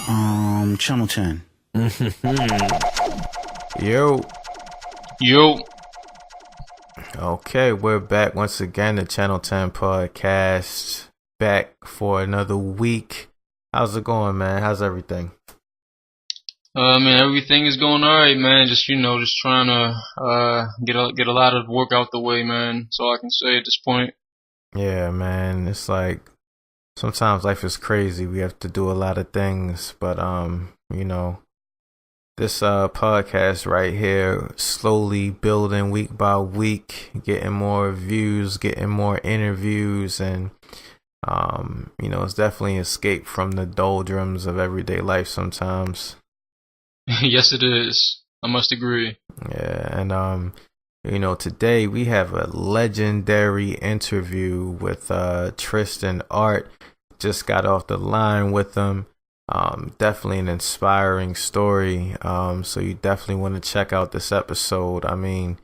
Channel 10. Yo. Yo. Okay, we're back once again, the Channel 10 podcast. Back for another week. How's it going, man? How's everything? Man, everything is going alright, man. Just trying to get a lot of work out the way, man. That's all I can say at this point. Yeah, man. It's like sometimes life is crazy. We have to do a lot of things, but this podcast right here, slowly building week by week, getting more views, getting more interviews, and it's definitely an escape from the doldrums of everyday life sometimes. Yes, it is. I must agree. Yeah, and today we have a legendary interview with Tristan Art. Just got off the line with him. Definitely an inspiring story. So you definitely want to check out this episode. I mean,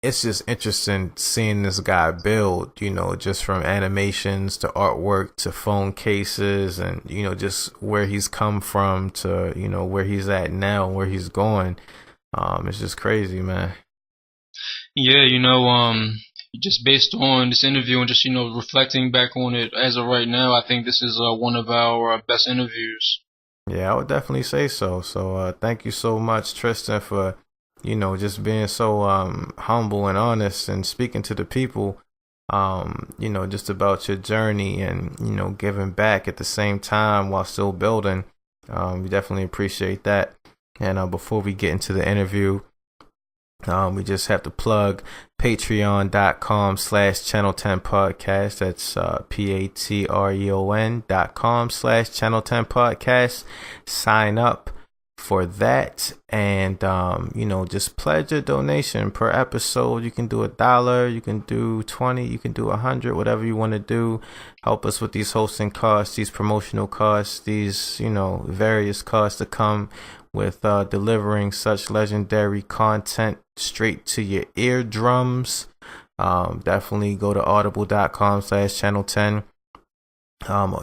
it's just interesting seeing this guy build, just from animations to artwork to phone cases and, just where he's come from to, where he's at now, where he's going. It's just crazy, man. Yeah, just based on this interview and just, reflecting back on it as of right now, I think this is one of our best interviews. Yeah, I would definitely say so. So thank you so much, Tristan, for just being so humble and honest and speaking to the people, just about your journey and, giving back at the same time while still building. We definitely appreciate that. And before we get into the interview, we just have to plug patreon.com/channel10podcast. That's patreon.com/channel10podcast. Sign up for that, and just pledge a donation per episode. You can do $1, you can do 20, you can do 100, whatever you want to do. Help us with these hosting costs, these promotional costs, these various costs that come with delivering such legendary content straight to your eardrums. Definitely go to audible.com/channel10.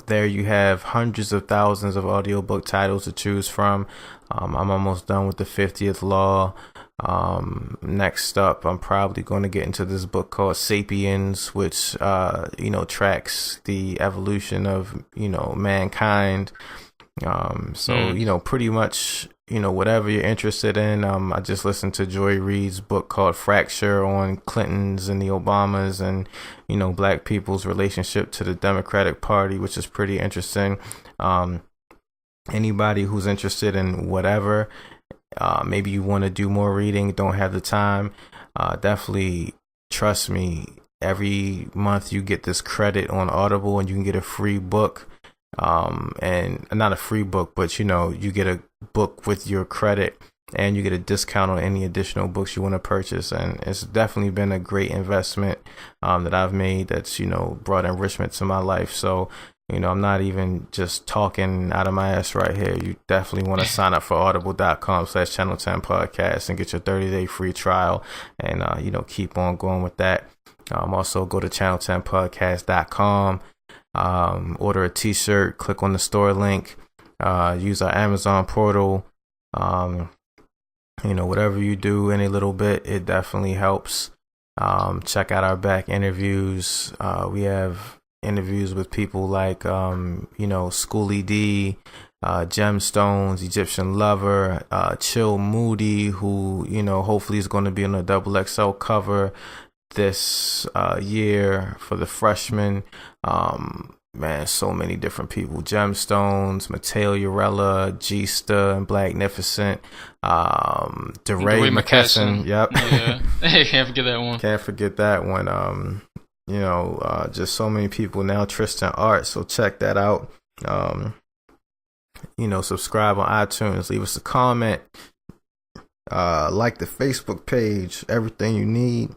There you have hundreds of thousands of audiobook titles to choose from. I'm almost done with the 50th Law. Next up, I'm probably going to get into this book called Sapiens, which tracks the evolution of mankind. Pretty much whatever you're interested in. I just listened to Joy Reid's book called Fracture on Clintons and the Obamas and black people's relationship to the Democratic Party, which is pretty interesting. Anybody who's interested in whatever, maybe you want to do more reading, don't have the time, definitely trust me, every month you get this credit on Audible and you can get a free book. And not a free book, but you get a book with your credit and you get a discount on any additional books you want to purchase. And it's definitely been a great investment that I've made that's brought enrichment to my life. So I'm not even just talking out of my ass right here. You definitely want to sign up for audible.com/channel10 podcast and get your 30-day free trial and keep on going with that. Also go to channel10podcast.com. Order a t-shirt, click on the store link, use our Amazon portal. Whatever you do, any little bit, it definitely helps. Check out our back interviews. We have interviews with people like Schoolie D, Gemstones, Egyptian Lover, Chill Moody, who hopefully is going to be on a XXL cover this year for the freshmen. Man, so many different people. Gemstones, Mateo Urella, Gista and Blacknificent, DeRay McKesson. Yep. Yeah. Can't forget that one. Can't forget that one. Just so many people now. Tristan Art, so check that out. Subscribe on iTunes, leave us a comment, like the Facebook page, everything you need.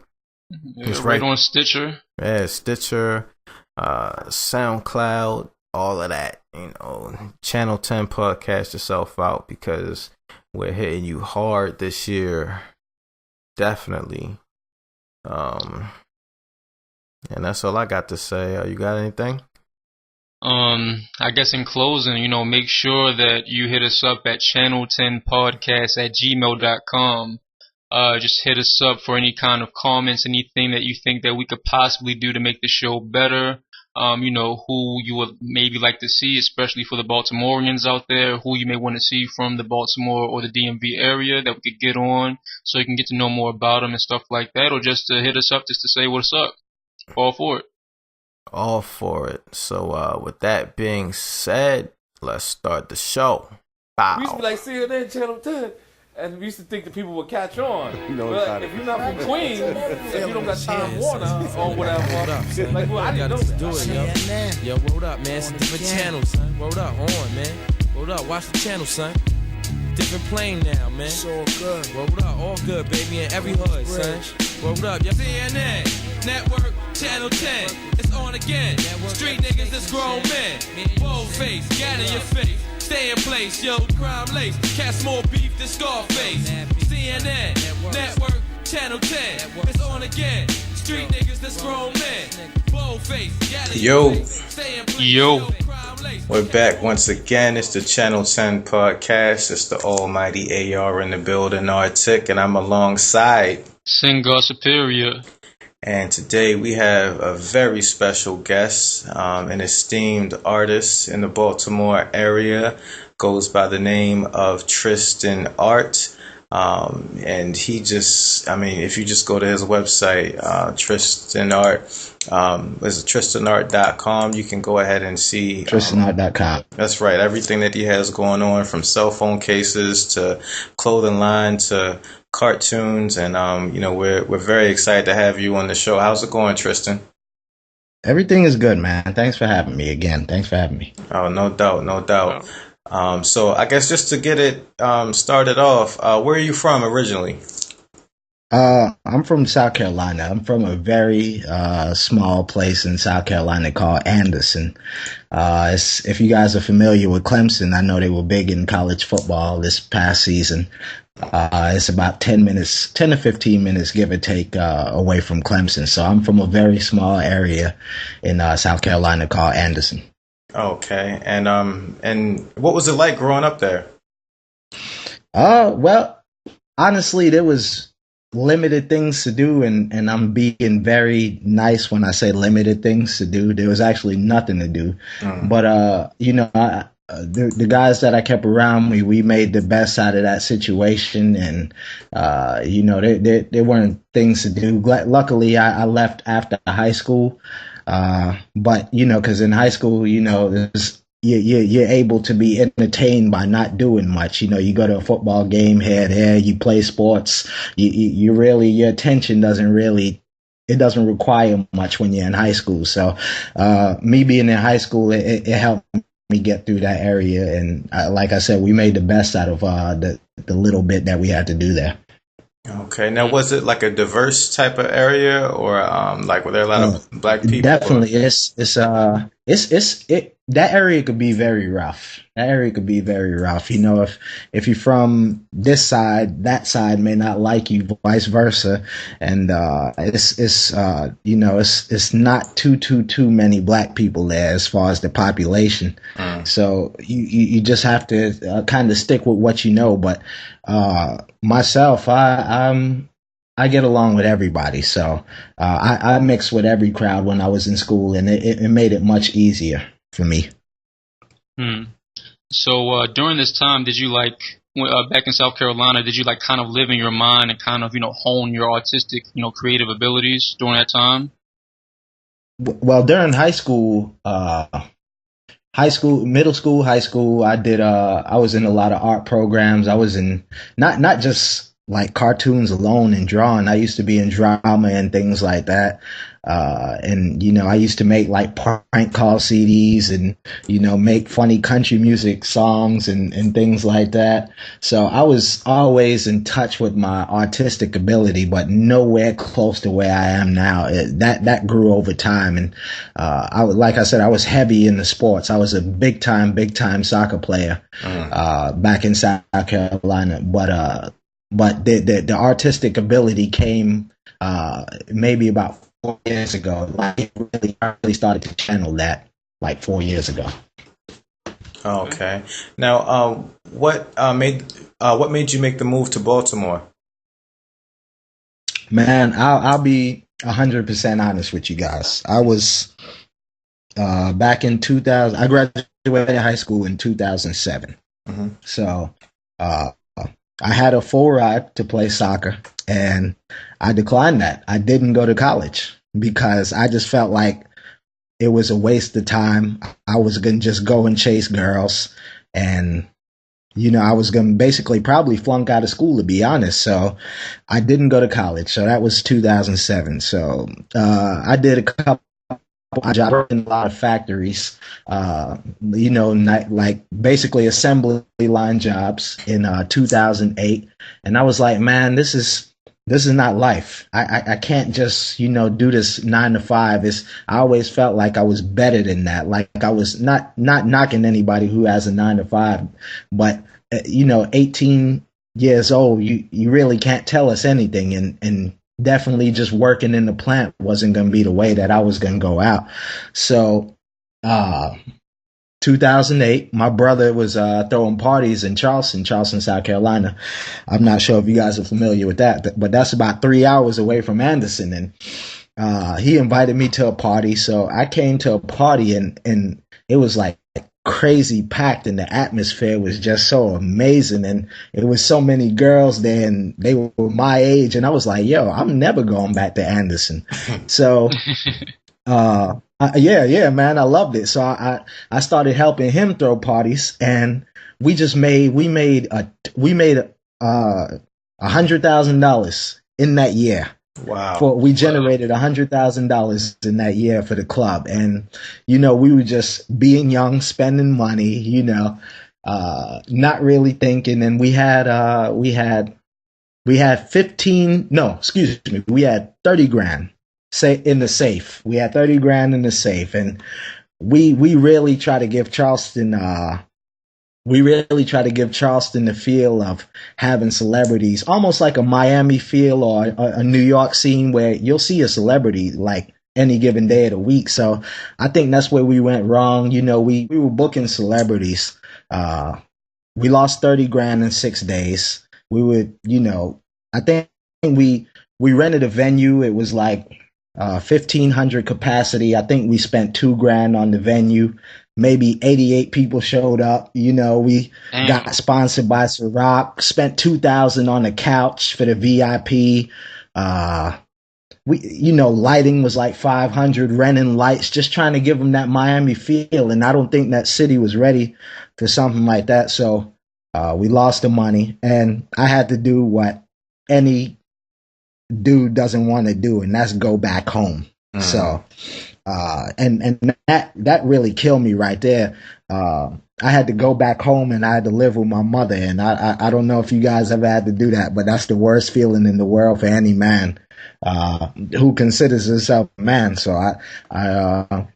Yeah, right on Stitcher. Yeah, Stitcher, SoundCloud, all of that. Channel 10 podcast yourself out because we're hitting you hard this year. Definitely. And that's all I got to say. You got anything? I guess in closing, make sure that you hit us up at channel10podcast@gmail.com. Just hit us up for any kind of comments, anything that you think that we could possibly do to make the show better. Who you would maybe like to see, especially for the Baltimoreans out there, who you may want to see from the Baltimore or the DMV area that we could get on so you can get to know more about them and stuff like that, or just to hit us up just to say what's up. All for it. All for it. So with that being said, let's start the show. Bow. We used to be like, see you then, Channel 10. And we used to think that people would catch on. But if you're not from Queens, if you don't got Time Warner or whatever, like, well, I didn't know that. Do it, yo. Yo, word up, man. It's a different channel, son. Word up, on, man. Word up, watch the channel, son. Different plane now, man. It's all good. Word up, all good, baby, in every hood, son. Word up, yo. CNN, Network, Channel 10. It's on again. Street niggas, that's grown men. Bold face, gat in your face. Stay in place, yo, crime lace. Cast more beef than Scarface. CNN, Network, Channel 10. It's on again. Street niggas, that's grown men. Bold face, gat in your face. Stay in place, Yo. We're back once again. It's the Channel 10 podcast. It's the almighty AR in the building, Artic, and I'm alongside Singar Superior. And today we have a very special guest, an esteemed artist in the Baltimore area, goes by the name of Tristan Art. And he just, if you just go to his website, Tristan Art, is tristanart.com, you can go ahead and see tristanart.com. That's right, everything that he has going on, from cell phone cases to clothing line to cartoons, and we're very excited to have you on the show. How's it going, Tristan? Everything is good, man. Thanks for having me again. Thanks for having me. Oh, no doubt. So I guess just to get it started off, where are you from originally? I'm from South Carolina. I'm from a very small place in South Carolina called Anderson. If you guys are familiar with Clemson, I know they were big in college football this past season. It's about 10 to 15 minutes, give or take, away from Clemson. So I'm from a very small area in South Carolina called Anderson. Okay. And what was it like growing up there? Well, honestly, there was limited things to do, and I'm being very nice when I say limited things to do. There was actually nothing to do. But the guys that I kept around me, we made the best out of that situation, and there weren't things to do. Luckily, I left after high school, but because in high school, you're able to be entertained by not doing much. You go to a football game here, there, you play sports. You really, your attention doesn't require much when you're in high school. So, me being in high school, it helped me get through that area. And like I said, we made the best out of the little bit that we had to do there. Okay. Now, was it like a diverse type of area, or were there a lot of black people? Definitely, that area could be very rough. If you're from this side, that side may not like you, vice versa. And it's not too many black people there as far as the population. So you just have to kind of stick with what you know. But myself, I get along with everybody, so I mixed with every crowd when I was in school, and it made it much easier for me. So during this time, did you back in South Carolina, did you kind of live in your mind and kind of hone your artistic creative abilities during that time? Well, during high school, middle school, high school, I was in a lot of art programs. I was in not just like cartoons alone and drawing. I used to be in drama and things like that. And I used to make like prank call CDs and, make funny country music songs and things like that. So I was always in touch with my artistic ability, but nowhere close to where I am now. That grew over time. And, like I said, I was heavy in the sports. I was a big time soccer player, back in South Carolina. But the artistic ability came maybe about 4 years ago. Like I really started to channel that. like 4 years ago. Okay. Now, what made you make the move to Baltimore? Man, I'll be 100% honest with you guys. I was back in 2000. I graduated high school in 2007. Mm-hmm. So I had a full ride to play soccer, and I declined that. I didn't go to college because I just felt like it was a waste of time. I was going to just go and chase girls, and I was going to basically probably flunk out of school, to be honest. So I didn't go to college. So that was 2007. So I did a couple. I worked in a lot of factories, like basically assembly line jobs in 2008. And I was like, man, this is not life. I can't just, do this 9 to 5. I always felt like I was better than that. Like I was not knocking anybody who has a 9 to 5, but 18 years old, you really can't tell us anything. And definitely just working in the plant wasn't going to be the way that I was going to go out. So, 2008, my brother was throwing parties in Charleston, South Carolina. I'm not sure if you guys are familiar with that, but that's about 3 hours away from Anderson. And he invited me to a party. So I came to a party, and it was like crazy packed, and the atmosphere was just so amazing. And it was so many girls there, and they were my age. And I was like, yo, I'm never going back to Anderson. So, yeah, man, I loved it. So I started helping him throw parties, and we made $100,000 in that year. Wow. We generated $100,000 in that year for the club. And, we were just being young, spending money, not really thinking. And we had 30 grand in the safe. We had 30 grand in the safe. And we really try to give Charleston, the feel of having celebrities, almost like a Miami feel or a New York scene where you'll see a celebrity like any given day of the week. So I think that's where we went wrong. We were booking celebrities. We lost 30 grand in 6 days. We would, I think we rented a venue. It was like 1,500 capacity. I think we spent 2 grand on the venue. Maybe 88 people showed up. We got sponsored by Ciroc, spent $2,000 on the couch for the VIP. Lighting was like 500, renting lights, just trying to give them that Miami feel. And I don't think that city was ready for something like that. So, we lost the money, and I had to do what any dude doesn't want to do, and that's go back home. So, and that really killed me right there. I had to go back home, and I had to live with my mother. And I don't know if you guys ever had to do that, but that's the worst feeling in the world for any man, who considers himself a man. So I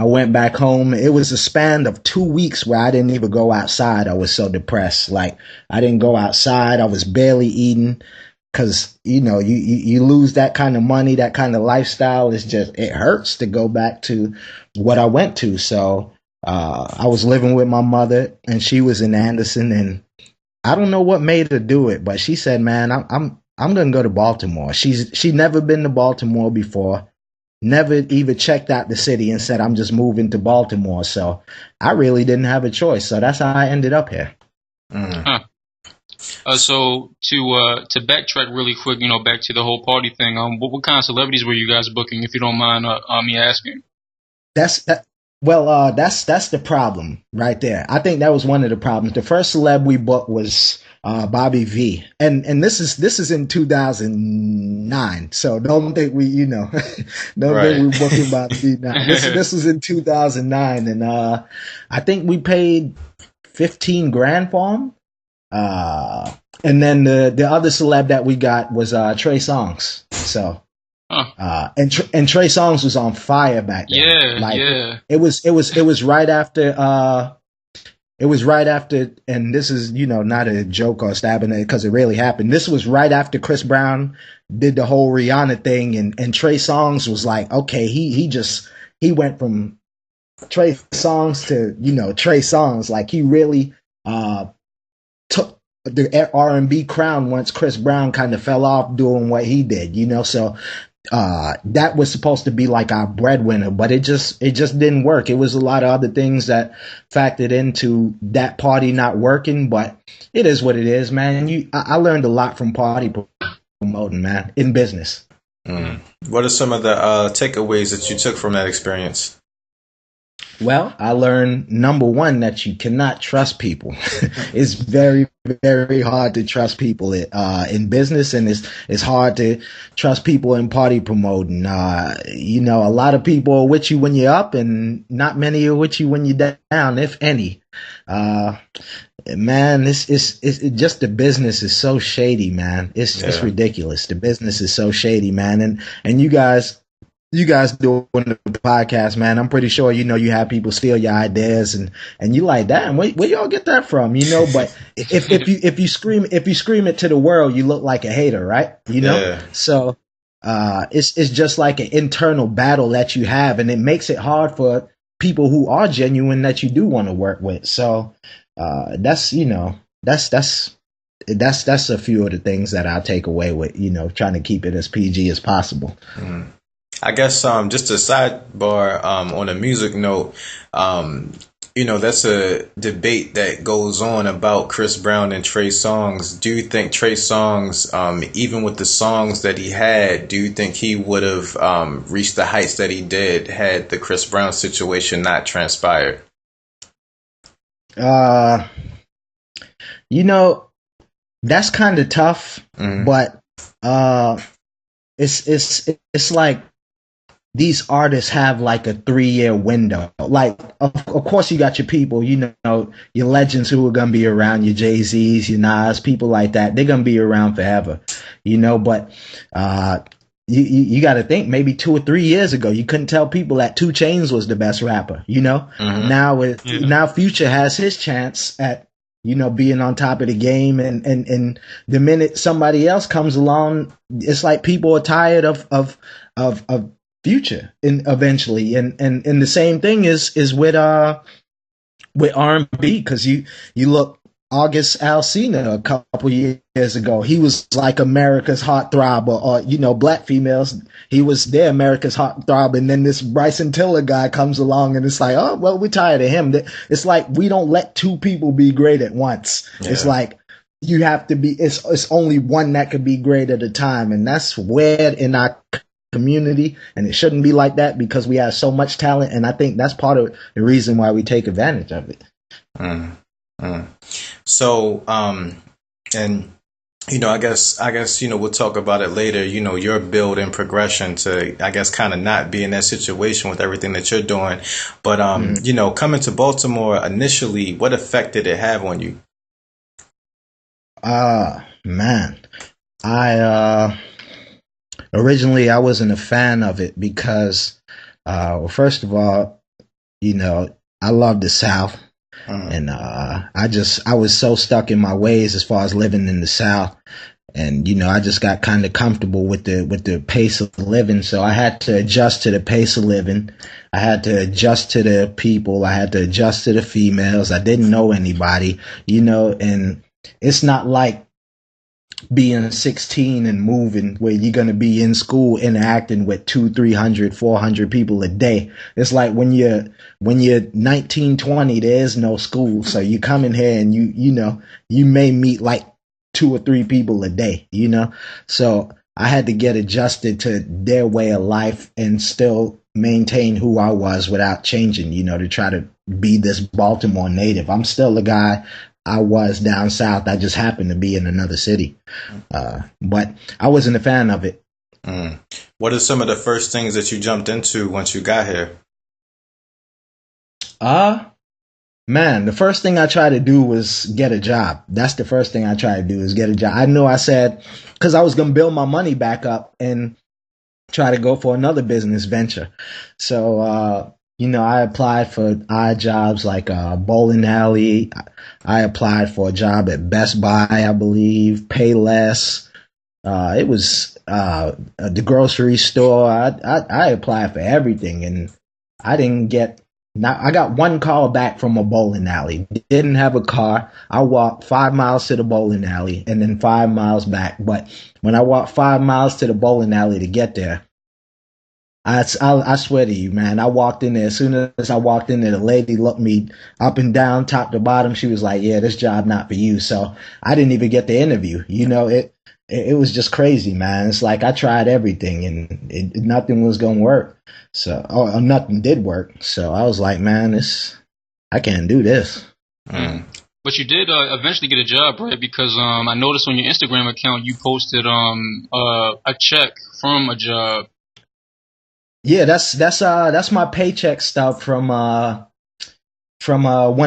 went back home. It was a span of 2 weeks where I didn't even go outside. I was so depressed. Like I didn't go outside. I was barely eating. Cause you lose that kind of money, that kind of lifestyle. It hurts to go back to what I went to. So, I was living with my mother, and she was in Anderson, and I don't know what made her do it, but she said, man, I'm going to go to Baltimore. She'd never been to Baltimore before, never even checked out the city, and said, I'm just moving to Baltimore. So I really didn't have a choice. So that's how I ended up here. Huh. So to backtrack really quick, back to the whole party thing. What kind of celebrities were you guys booking, if you don't mind me asking? That's the problem right there. I think that was one of the problems. The first celeb we booked was Bobby V, and this is in 2009. So don't think we don't think we're booking Bobby V now. This was in 2009, and I think we paid 15 grand for him. And then the other celeb that we got was Trey Songz. So, and Trey Songz was on fire back then. Yeah, It was right after. It was right after, and this is not a joke or stabbing it because it really happened. This was right after Chris Brown did the whole Rihanna thing, and Trey Songz was like, okay, he went from Trey Songz to, Trey Songz. Like, he really took the R&B crown once Chris Brown kind of fell off doing what he did, so that was supposed to be like our breadwinner, but it just didn't work. It was a lot of other things that factored into that party not working, but it is what it is, man. I learned a lot from party promoting, man, in business. What are some of the takeaways that you took from that experience? Well, I learned, number one, that you cannot trust people. It's very, very hard to trust people in business, and it's hard to trust people in party promoting. A lot of people are with you when you're up, and not many are with you when you're down, if any. Man, it's just the business is so shady, man. It's ridiculous. The business is so shady, man. And you guys doing the podcast, man, I'm pretty sure, you have people steal your ideas and you like, damn, where y'all get that from? But if you scream it to the world, you look like a hater, right? So, it's just like an internal battle that you have, and it makes it hard for people who are genuine that you do want to work with. So, that's a few of the things that I take away with, trying to keep it as PG as possible. I guess just a sidebar on a music note, that's a debate that goes on about Chris Brown and Trey Songz. Do you think Trey Songz, even with the songs that he had, do you think he would have reached the heights that he did had the Chris Brown situation not transpired? That's kind of tough, but it's like these artists have like a 3-year window. Like, of course, you got your people, your legends who are going to be around, your Jay-Z's, your Nas, people like that. They're going to be around forever, but you got to think, maybe 2 or 3 years ago, you couldn't tell people that 2 Chainz was the best rapper, Now Future has his chance at, being on top of the game, and the minute somebody else comes along, it's like people are tired of Future eventually, and the same thing is with R&B, because you look August Alsina a couple years ago, he was like America's heartthrob, or black females, he was their America's heartthrob, and then this Bryson Tiller guy comes along, and it's like, oh well, we're tired of him. It's like we don't let 2 people be great at once. Yeah. It's like you have to be. It's only one that could be great at a time, and that's weird in our community, and it shouldn't be like that because we have so much talent, and I think that's part of the reason why we take advantage of it. So, and I guess we'll talk about it later. Your build and progression to, I guess, kind of not be in that situation with everything that you're doing. But coming to Baltimore initially, what effect did it have on you? Man, originally I wasn't a fan of it because, first of all, I love the South. And I was so stuck in my ways as far as living in the South, and I just got kind of comfortable with the pace of living. So I had to adjust to the pace of living. I had to adjust to the people. I had to adjust to the females. I didn't know anybody, and it's not like being 16 and moving where you're going to be in school interacting with 200, 300, 400 people a day. It's like when you're 19, 20, there is no school. So you come in here and you may meet like 2 or 3 people a day, So I had to get adjusted to their way of life and still maintain who I was without changing, to try to be this Baltimore native. I'm still a guy I was down south. I just happened to be in another city. But I wasn't a fan of it. What are some of the first things that you jumped into once you got here? Man, the first thing I tried to do was get a job. That's the first thing I tried to do is get a job. I know I said, because I was going to build my money back up and try to go for another business venture. So, I applied for odd jobs like bowling alley. I applied for a job at Best Buy, I believe, Payless. It was the grocery store. I applied for everything, and I didn't get Now, I got one call back from a bowling alley. Didn't have a car. I walked 5 miles to the bowling alley and then 5 miles back. But when I walked 5 miles to the bowling alley to get there, I swear to you, man, I walked in there. As soon as I walked in there, the lady looked me up and down, top to bottom. She was like, yeah, this job not for you. So I didn't even get the interview. You know, it was just crazy, man. It's like I tried everything and nothing was going to work. So, or nothing did work. So I was like, man, I can't do this. But you did eventually get a job, right? Because I noticed on your Instagram account you posted a check from a job. Yeah, that's my paycheck stuff from one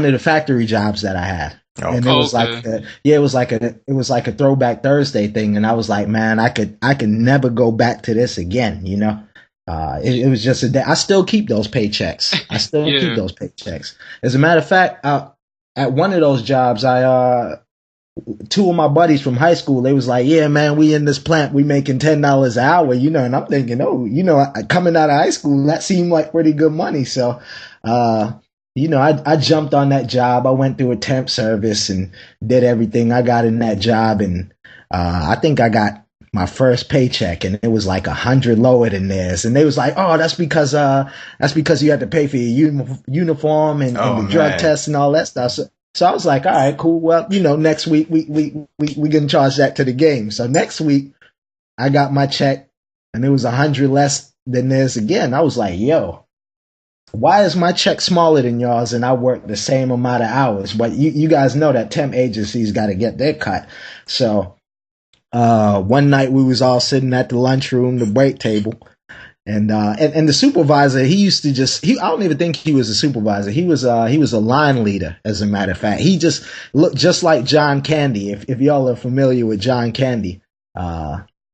of the factory jobs that I had. Oh, and it was it was like a throwback Thursday thing, and I was like, man, I could never go back to this again, you know. It was just a day. I still keep those paychecks. Keep those paychecks. As a matter of fact, at one of those jobs, two of my buddies from high school, they was like, yeah, man, we in this plant, we making $10 an hour, you know, and I'm thinking, oh, you know, coming out of high school, that seemed like pretty good money. So, you know, I jumped on that job. I went through a temp service and did everything I got in that job. And, I think I got my first paycheck and it was like 100 lower than theirs. And they was like, oh, that's because you had to pay for your uniform and the drug test and all that stuff. So I was like, all right, cool. Well, you know, next week we can charge that to the game. So next week I got my check and it was 100 less than theirs again. I was like, yo, why is my check smaller than yours and I work the same amount of hours? But you guys know that temp agencies got to get their cut. So one night we was all sitting at the lunchroom, the break table. And the supervisor, he used to I don't even think he was a supervisor. He was a line leader, as a matter of fact. He just looked just like John Candy. If y'all are familiar with John Candy,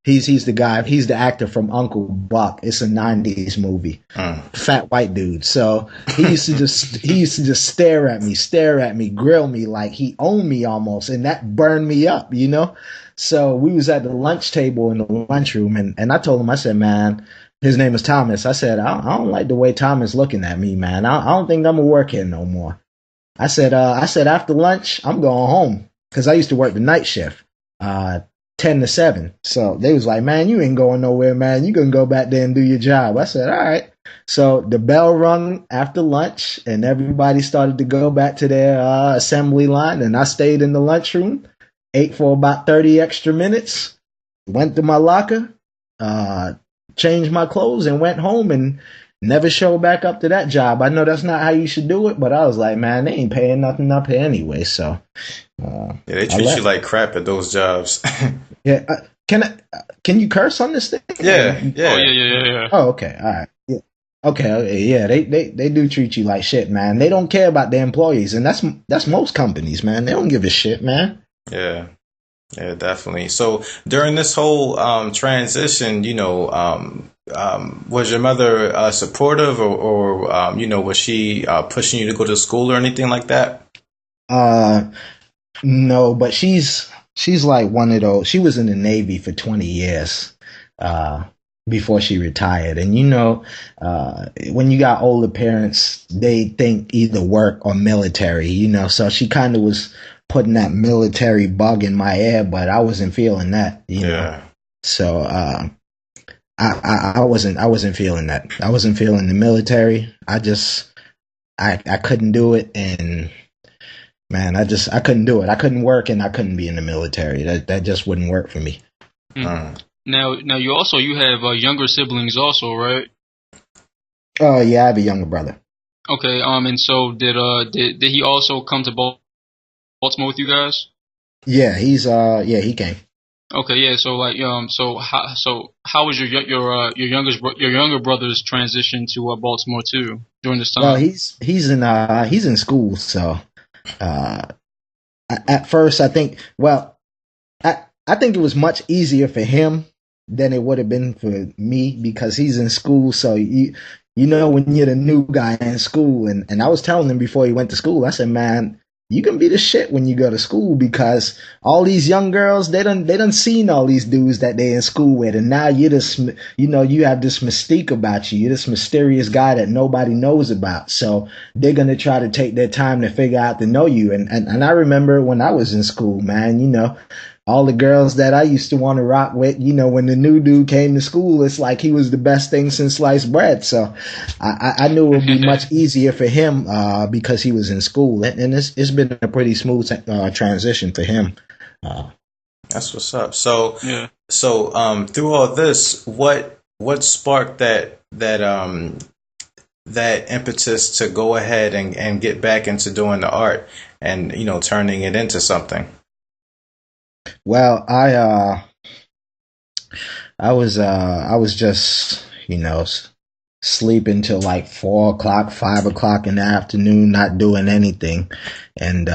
he's the guy, he's the actor from Uncle Buck. It's a 90s movie. Fat white dude. So he used to just stare at me, grill me like he owned me almost. And that burned me up, you know? So we was at the lunch table in the lunchroom and I told him, I said, man, his name is Thomas. I said, I don't like the way Thomas looking at me, man. I don't think I'm gonna work here no more. I said after lunch, I'm going home. Cause I used to work the night shift, 10 to 7. So they was like, man, you ain't going nowhere, man. You can go back there and do your job. I said, all right. So the bell rung after lunch and everybody started to go back to their assembly line. And I stayed in the lunchroom, ate for about 30 extra minutes, went to my locker, changed my clothes and went home and never showed back up to that job. I know that's not how you should do it, but I was like, man, they ain't paying nothing up here anyway. So, they treat you like crap at those jobs. Yeah. Can you curse on this thing? Yeah. Oh, yeah. Oh, okay. All right. Yeah. Okay. Yeah. They do treat you like shit, man. They don't care about their employees. And that's most companies, man. They don't give a shit, man. Yeah. Yeah, definitely. So during this whole transition, you know, was your mother supportive or you know, was she pushing you to go to school or anything like that? No, but she's like one of those. She was in the Navy for 20 years before she retired. And, you know, when you got older parents, they think either work or military, you know, so she kind of was putting that military bug in my ear, but I wasn't feeling that, you know. So I wasn't feeling that. I wasn't feeling the military. I couldn't do it, and man, I couldn't do it. I couldn't work and I couldn't be in the military. That just wouldn't work for me. Now you have younger siblings also, right? Oh yeah, I have a younger brother. Okay, and so did he also come to Baltimore with you guys? Yeah, he came. Okay, yeah. So like, so how was your younger brother's transition to Baltimore too during this time? Well, he's in school, so at first I think it was much easier for him than it would have been for me because he's in school. So you know when you're the new guy in school, and I was telling him before he went to school, I said, man, you can be the shit when you go to school, because all these young girls, they done seen all these dudes that they in school with, and now you just, you have this mystique about you. You're this mysterious guy that nobody knows about. So they're gonna try to take their time to figure out to know you. And I remember when I was in school, man, all the girls that I used to want to rock with, when the new dude came to school, it's like he was the best thing since sliced bread. So I knew it would be much easier for him because he was in school. And it's been a pretty smooth transition for him. That's what's up. So, through all this, what sparked that impetus to go ahead and get back into doing the art and, turning it into something? Well, I was just, sleeping till like 4 o'clock, 5 o'clock in the afternoon, not doing anything. And,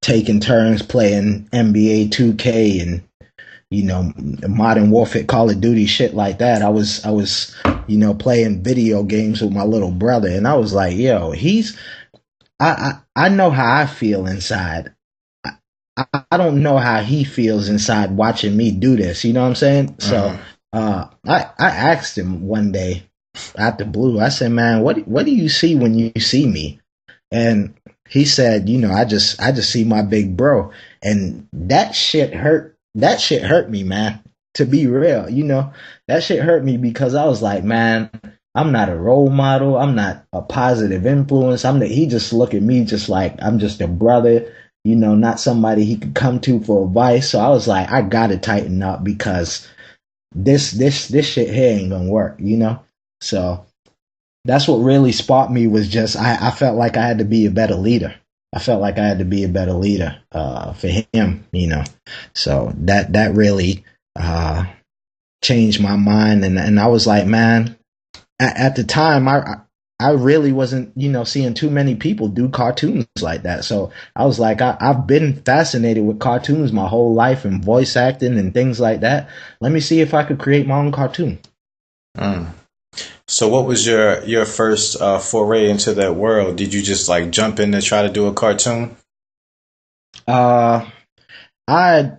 taking turns playing NBA 2K and, Modern Warfare, Call of Duty, shit like that. I was, playing video games with my little brother. And I was like, yo, I know how I feel inside. I don't know how he feels inside watching me do this. You know what I'm saying? So I asked him one day out the blue. I said, man, what do you see when you see me? And he said, I just see my big bro. And that shit hurt. That shit hurt me, man. To be real, that shit hurt me because I was like, man, I'm not a role model. I'm not a positive influence. He just look at me just like I'm just a brother. Not somebody he could come to for advice. So I was like, I gotta tighten up because this shit here ain't gonna work, So that's what really sparked me, was just I felt like I had to be a better leader. For him, So that really changed my mind, and I was like, man, at the time I really wasn't, seeing too many people do cartoons like that. So I was like, I've been fascinated with cartoons my whole life and voice acting and things like that. Let me see if I could create my own cartoon. So what was your first foray into that world? Did you just like jump in to try to do a cartoon? I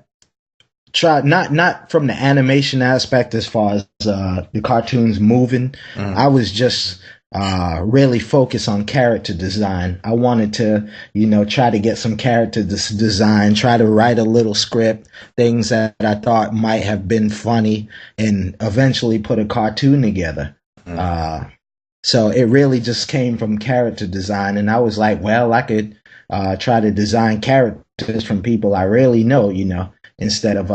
tried not from the animation aspect as far as the cartoons moving. I was just really focus on character design. I wanted to, try to get some character design, try to write a little script, things that I thought might have been funny, and eventually put a cartoon together. So it really just came from character design. And I was like, well, I could try to design characters from people I really know, instead of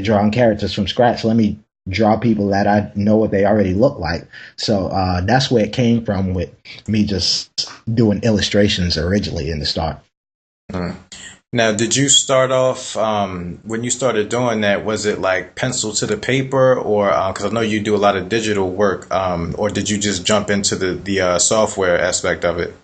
drawing characters from scratch. Let me draw people that I know what they already look like. So that's where it came from, with me just doing illustrations originally in the start. Now, did you start off, when you started doing that, was it like pencil to the paper, or because I know you do a lot of digital work, or did you just jump into the software aspect of it?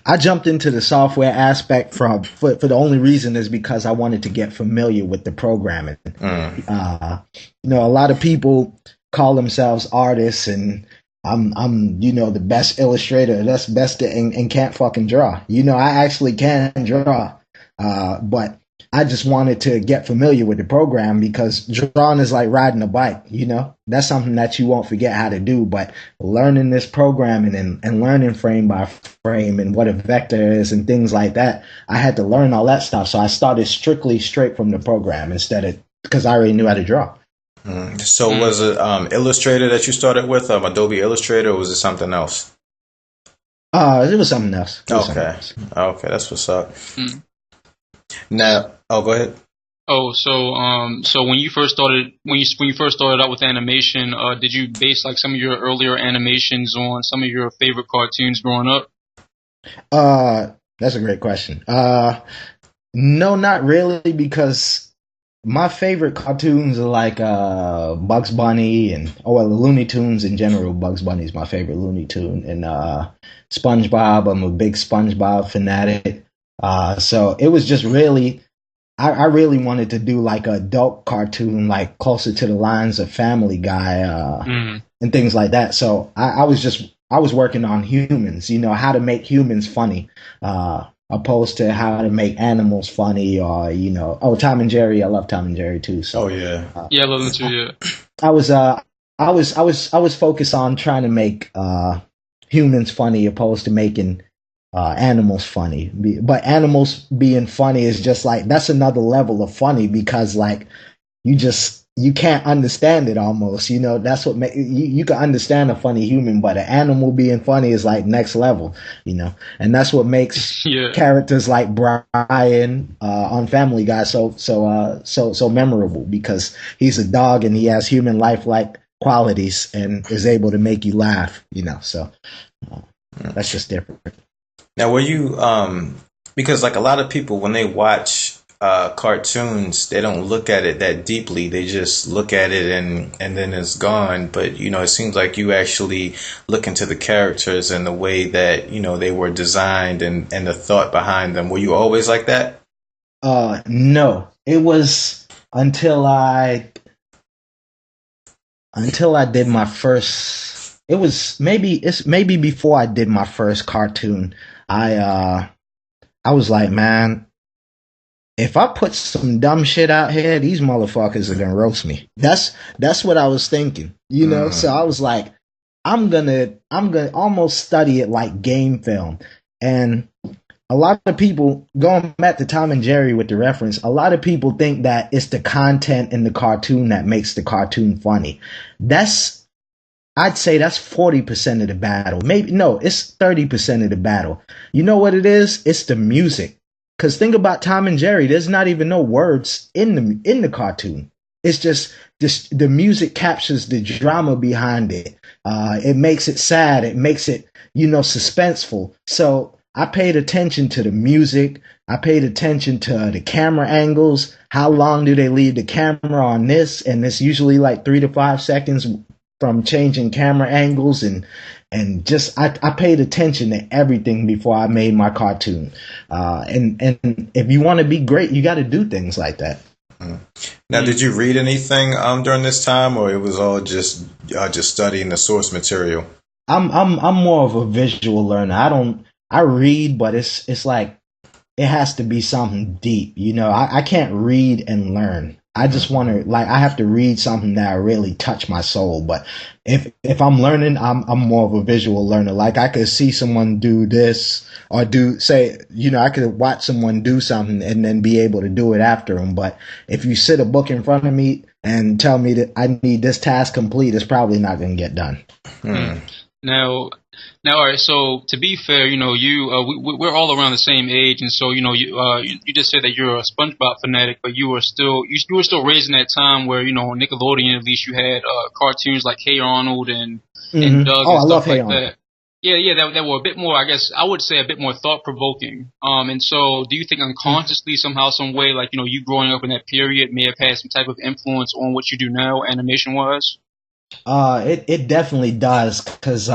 I jumped into the software aspect for the only reason is because I wanted to get familiar with the programming. A lot of people call themselves artists, and I'm the best illustrator, that's best and can't fucking draw. I actually can draw, but I just wanted to get familiar with the program, because drawing is like riding a bike, that's something that you won't forget how to do. But learning this programming and learning frame by frame and what a vector is and things like that, I had to learn all that stuff. So I started straight from the program because I already knew how to draw. So was it Illustrator that you started with, Adobe Illustrator, or was it something else? It was something else. Okay, that's what's up. Now, go ahead. So when you first started out with animation, did you base like some of your earlier animations on some of your favorite cartoons growing up? That's a great question. No, not really, because my favorite cartoons are like Bugs Bunny and the Looney Tunes in general. Bugs Bunny is my favorite Looney Tune, and SpongeBob. I'm a big SpongeBob fanatic. So it was just really, I really wanted to do like an adult cartoon, like closer to the lines of Family Guy and things like that. So I was working on humans, how to make humans funny, opposed to how to make animals funny, or Tom and Jerry. I love Tom and Jerry too. So yeah, I love them too. Yeah, I was focused on trying to make humans funny, opposed to making animals funny. But animals being funny is just like, that's another level of funny, because like you can't understand it almost, that's what you can understand a funny human, but an animal being funny is like next level, and that's what makes characters like Brian on Family Guy so memorable, because he's a dog and he has human life-like qualities and is able to make you laugh, so that's just different. Now, were you because like a lot of people, when they watch cartoons, they don't look at it that deeply. They just look at it and then it's gone. But it seems like you actually look into the characters and the way that they were designed and the thought behind them. Were you always like that? No, it was until I did my first. It's maybe before I did my first cartoon. I was like, man, if I put some dumb shit out here, these motherfuckers are gonna roast me. That's what I was thinking, So I was like, I'm gonna almost study it like game film. And a lot of people, going back to Tom and Jerry with the reference, a lot of people think that it's the content in the cartoon that makes the cartoon funny. I'd say that's 40% of the battle. Maybe, no, it's 30% of the battle. You know what it is? It's the music. Because think about Tom and Jerry. There's not even no words in the cartoon. It's just the music captures the drama behind it. It makes it sad. It makes it, suspenseful. So I paid attention to the music. I paid attention to the camera angles. How long do they leave the camera on this? And it's usually like 3 to 5 seconds from changing camera angles, and just I paid attention to everything before I made my cartoon. And if you want to be great, you got to do things like that. Now, did you read anything during this time, or it was all just studying the source material? I'm more of a visual learner. I read, but it's like it has to be something deep. I can't read and learn. I just want to, I have to read something that really touch my soul. But if I'm learning, I'm more of a visual learner. Like, I could see someone do this, or I could watch someone do something and then be able to do it after them. But if you sit a book in front of me and tell me that I need this task complete, it's probably not going to get done. Now, all right. So to be fair, we're all around the same age, and so you just said that you're a SpongeBob fanatic, but you were still raised in that time where Nickelodeon, at least, you had cartoons like Hey Arnold and Doug and stuff like that. Yeah, that were a bit more, I guess I would say, a bit more thought provoking. And so, do you think unconsciously, somehow, some way, like you growing up in that period, may have had some type of influence on what you do now, animation wise? It definitely does, because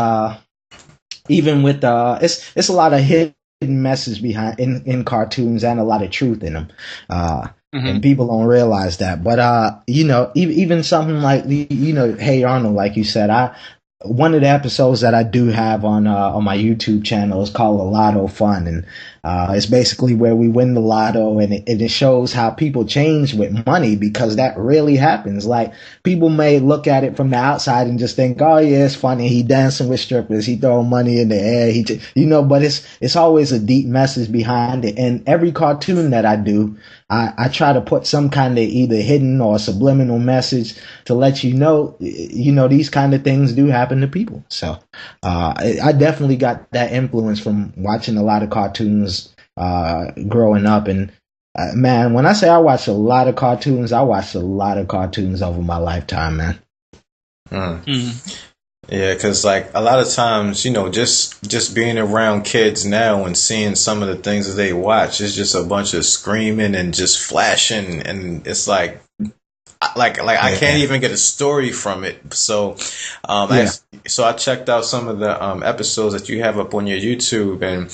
even with it's a lot of hidden message behind in cartoons, and a lot of truth in them, and people don't realize that. But even something like Hey Arnold, like you said, one of the episodes that I do have on my YouTube channel is called A Lotto Fun, and it's basically where we win the lotto, and it shows how people change with money, because that really happens. Like, people may look at it from the outside and just think, oh yeah, it's funny, he dancing with strippers, he throwing money in the air, but it's always a deep message behind it. And every cartoon that I do, I try to put some kind of either hidden or subliminal message to let these kind of things do happen to people. So I definitely got that influence from watching a lot of cartoons growing up. And man, when I say I watch a lot of cartoons, I watched a lot of cartoons over my lifetime, man. Yeah, because like a lot of times, just being around kids now and seeing some of the things that they watch, it's just a bunch of screaming and just flashing, and it's like I can't even get a story from it. So, so I checked out some of the episodes that you have up on your YouTube, and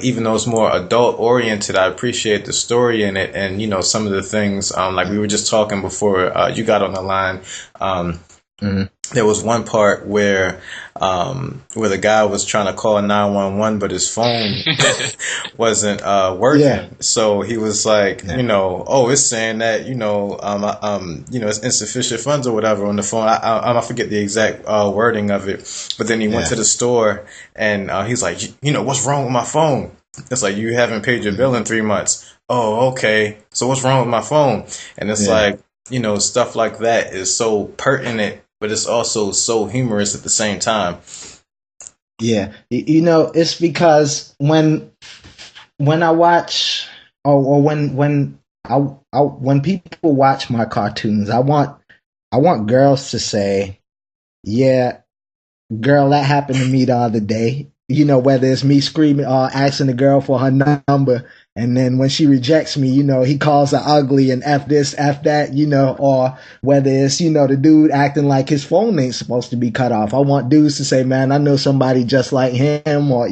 even though it's more adult oriented, I appreciate the story in it, and some of the things like we were just talking before you got on the line. there was one part where the guy was trying to call 911, but his phone wasn't working. Yeah. So he was like, it's saying that, it's insufficient funds or whatever on the phone. I forget the exact wording of it. But then he went to the store and he's like, what's wrong with my phone? It's like, you haven't paid your bill in 3 months. Oh, okay. So what's wrong with my phone? And it's like, stuff like that is so pertinent, but it's also so humorous at the same time. Yeah. It's because when I watch or when people watch my cartoons, I want girls to say, yeah, girl, that happened to me the other day. Whether it's me screaming or asking the girl for her number, and then when she rejects me, he calls her ugly and F this, F that, or whether it's, the dude acting like his phone ain't supposed to be cut off. I want dudes to say, man, I know somebody just like him, or,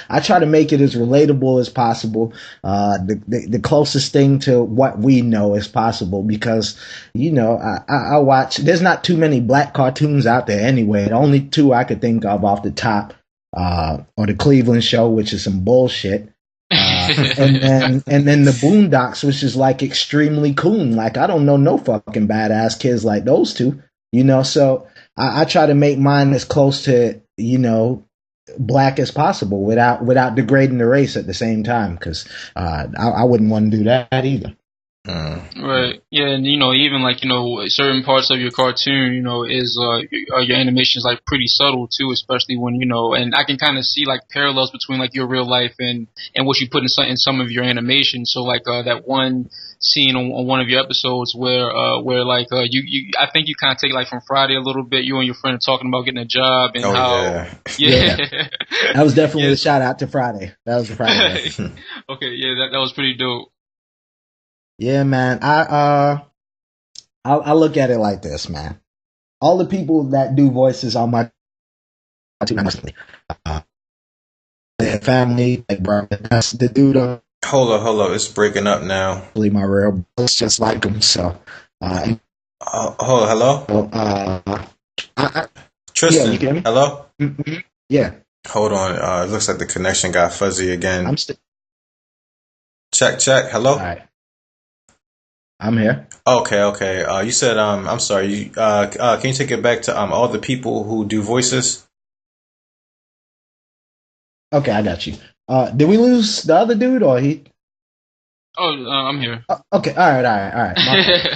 I try to make it as relatable as possible, the closest thing to what we know as possible, because, I watch, there's not too many black cartoons out there anyway. The only two I could think of off the top, or the Cleveland Show, which is some bullshit. And then the Boondocks, which is like extremely cool. Like, I don't know no fucking badass kids like those two, so I try to make mine as close to, black as possible without degrading the race at the same time. Cause, I wouldn't want to do that either. Right. Yeah, and even like certain parts of your cartoon, is your animation is like pretty subtle too, especially when and I can kind of see like parallels between like your real life and what you put in some of your animation. So like that one scene on one of your episodes where like you I think you kind of take like from Friday a little bit. You and your friend are talking about getting a job and yeah. That was definitely a shout out to Friday. That was the Friday. Okay, yeah, that was pretty dope. Yeah, man. I look at it like this, man. All the people that do voices on my their family, like bro, that's the dude. Hold on, it's breaking up now. Really, my real, it's just like him. So, hello. Tristan, yeah, you hear me? Hello. Mm-hmm. Yeah. Hold on. It looks like the connection got fuzzy again. Check. Hello. All right. I'm here. Okay. You said, I'm sorry. Can you take it back to all the people who do voices? Okay, I got you. Did we lose the other dude or he? Oh, I'm here. Okay, all right.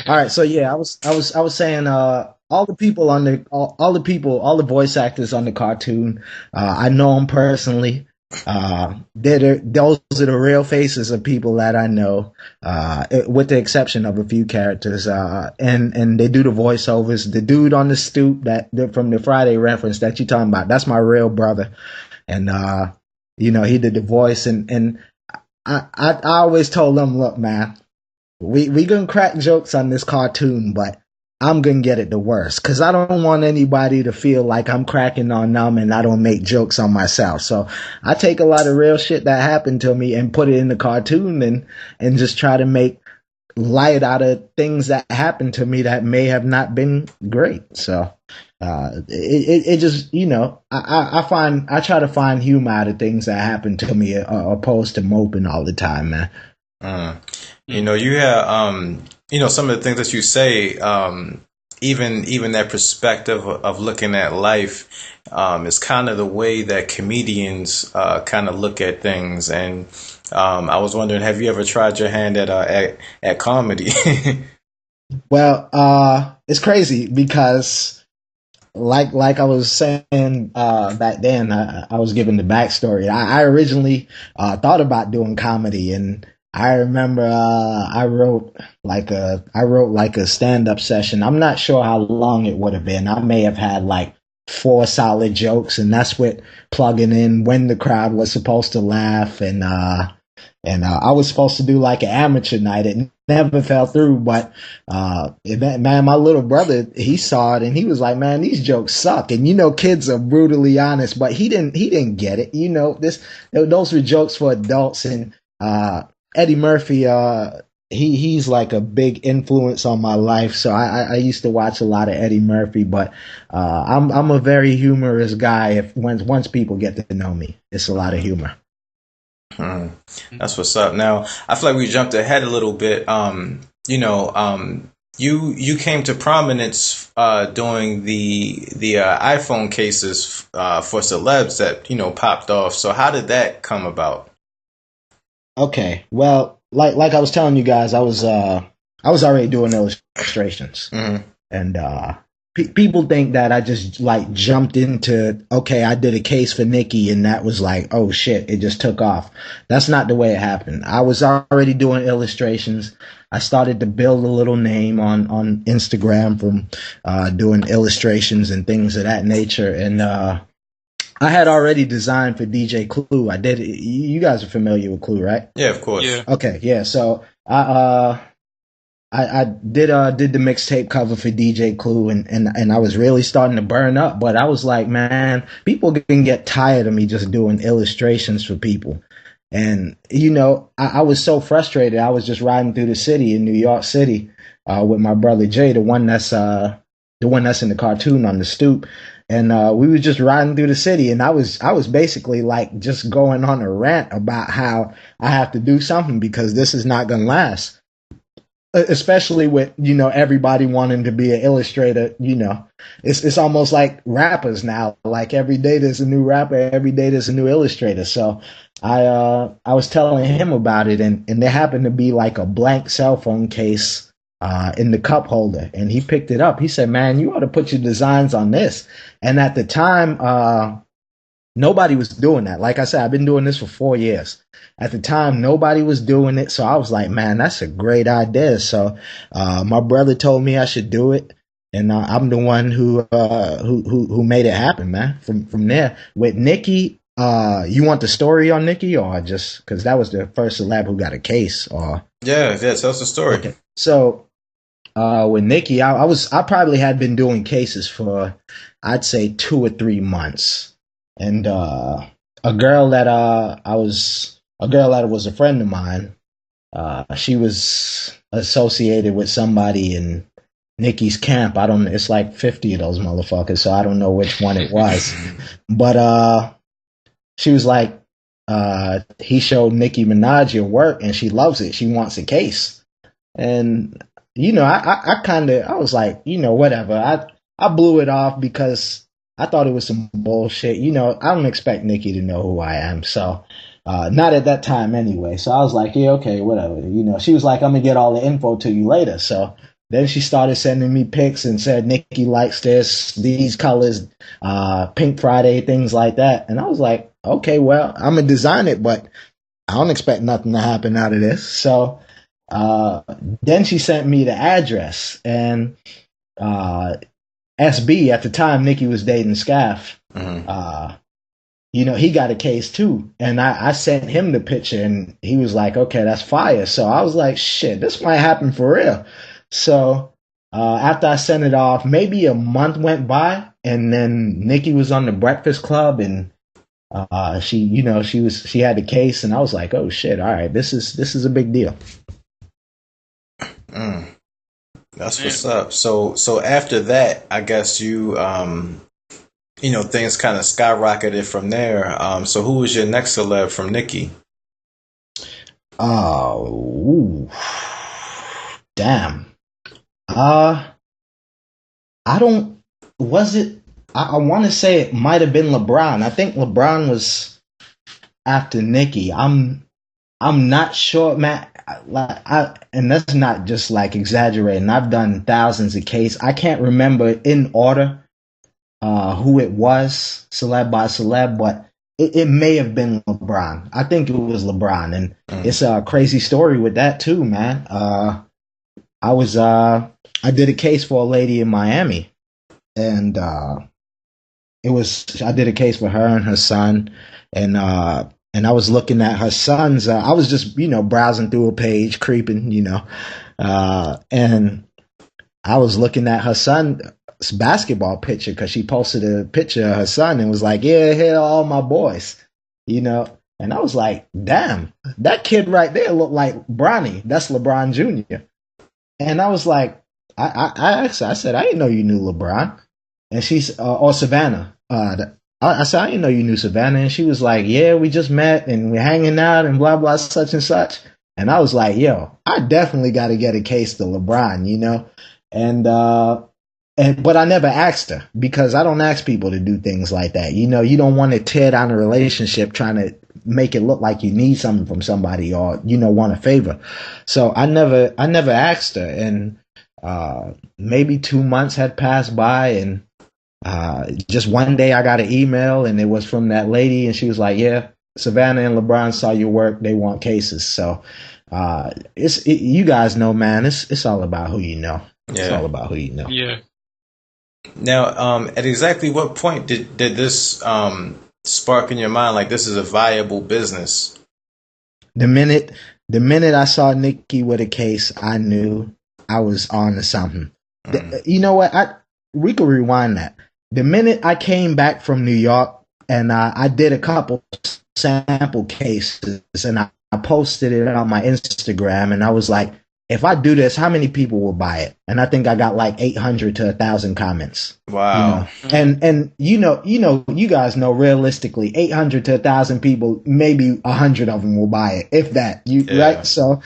All right. So yeah, I was saying, all the people on all the voice actors on the cartoon, I know them personally. Those are the real faces of people that I know, with the exception of a few characters, and they do the voiceovers. The dude on the stoop from the Friday reference that you talking about, that's my real brother. And, he did the voice and I always told them, look, man, we gonna crack jokes on this cartoon, but I'm gonna get it the worst, cause I don't want anybody to feel like I'm cracking on them and I don't make jokes on myself. So I take a lot of real shit that happened to me and put it in the cartoon and just try to make light out of things that happened to me that may have not been great. So, it just, I try to find humor out of things that happen to me, opposed to moping all the time, man. You have, some of the things that you say, even that perspective of looking at life, is kind of the way that comedians, kind of look at things. And, I was wondering, have you ever tried your hand at comedy? Well, it's crazy because like I was saying, back then, I was giving the backstory. I originally, thought about doing comedy, and I remember, I wrote like a stand-up session. I'm not sure how long it would have been. I may have had like 4 solid jokes, and that's with plugging in when the crowd was supposed to laugh, and I was supposed to do like an amateur night. It never fell through, but man, my little brother, he saw it and he was like, man, these jokes suck. And kids are brutally honest, but he didn't get it. Those were jokes for adults. And Eddie Murphy, he's like a big influence on my life. So I used to watch a lot of Eddie Murphy, but I'm a very humorous guy. If once people get to know me, it's a lot of humor. That's what's up. Now I feel like we jumped ahead a little bit. You came to prominence doing the iPhone cases for celebs that popped off. So how did that come about? Okay, well, like I was telling you guys, I was already doing illustrations, and people think that I just like jumped into, okay, I did a case for Nicki, and that was like, oh shit, it just took off. That's not the way it happened. I was already doing illustrations. I started to build a little name on Instagram from doing illustrations and things of that nature, and I had already designed for DJ Clue. I did. You guys are familiar with Clue, right? Yeah, of course. Yeah. Okay, yeah. So I did the mixtape cover for DJ Clue, and I was really starting to burn up. But I was like, man, people can get tired of me just doing illustrations for people. And I was so frustrated. I was just riding through the city in New York City with my brother Jay, the one that's in the cartoon on the stoop. And we were just riding through the city, and I was basically like just going on a rant about how I have to do something because this is not gonna last. Especially with everybody wanting to be an illustrator. It's almost like rappers now. Like every day there's a new rapper, every day there's a new illustrator. So I was telling him about it, and there happened to be like a blank cell phone case in the cup holder, and he picked it up. He said, man, you ought to put your designs on this. And at the time, nobody was doing that. Like I said, I've been doing this for 4 years. At the time, nobody was doing it. So I was like, man, that's a great idea. So my brother told me I should do it. And I'm the one who made it happen, man. From there with Nicki, you want the story on Nicki, or just because that was the first celeb who got a case? Or yeah, tell us the story. Okay. So with Nicki, I probably had been doing cases for, I'd say 2 or 3 months, and a girl that was a friend of mine, she was associated with somebody in Nicki's camp. It's like 50 of those motherfuckers, so I don't know which one it was. But she was like, he showed Nicki Minaj your work and she loves it. She wants a case. And I was like, whatever. I blew it off because I thought it was some bullshit. I don't expect Nicki to know who I am. So, not at that time anyway. So I was like, yeah, okay, whatever. She was like, I'm going to get all the info to you later. So then she started sending me pics and said, Nicki likes these colors, Pink Friday, things like that. And I was like, okay, well, I'm going to design it, but I don't expect nothing to happen out of this. So, then she sent me the address, and SB at the time, Nicki was dating Scaff. He got a case too, and I sent him the picture, and he was like, "Okay, that's fire." So I was like, "Shit, this might happen for real." So after I sent it off, maybe a month went by, and then Nicki was on the Breakfast Club, and she had the case, and I was like, "Oh shit, all right, this is a big deal." That's what's up. So after that, I guess you things kind of skyrocketed from there. So who was your next celeb from Nicki? Damn. I want to say it might have been LeBron. I think LeBron was after Nicki. I'm not sure, man. And that's not just like exaggerating. I've done thousands of cases. I can't remember in order who it was, celeb by celeb, but it may have been LeBron. I think it was LeBron, and it's a crazy story with that too, man. I did a case for a lady in Miami, and I did a case for her and her son, and I was looking at her son's, I was just, browsing through a page, creeping, and I was looking at her son's basketball picture because she posted a picture of her son and was like, yeah, here are all my boys, and And I was like, damn, that kid right there looked like Bronny. That's LeBron Jr. And I was like, I asked her, I said, I didn't know you knew LeBron. And she's, or Savannah. I said, I didn't know you knew Savannah. And she was like, yeah, we just met and we're hanging out and blah, blah, such and such. And I was like, yo, I definitely got to get a case to LeBron, you know? But I never asked her because I don't ask people to do things like that. You know, you don't want to tear down a relationship trying to make it look like you need something from somebody or, you know, want a favor. So I never asked her. And maybe 2 months had passed by, and just one day I got an email, and it was from that lady, and she was like, yeah, Savannah and LeBron saw your work. They want cases. So you guys know, man, it's all about who you know. Yeah. It's all about who you know. Yeah. Now, at exactly what point did this spark in your mind, like this is a viable business? The minute I saw Nicki with a case, I knew I was on to something. You know what? We could rewind that. The minute I came back from New York, and I did a couple sample cases, and I posted it on my Instagram, and I was like, if I do this, how many people will buy it? And I think I got like 800 to 1,000 comments. Wow. You know? And you guys know, realistically, 800 to 1,000 people, maybe 100 of them will buy it, if that. Right? So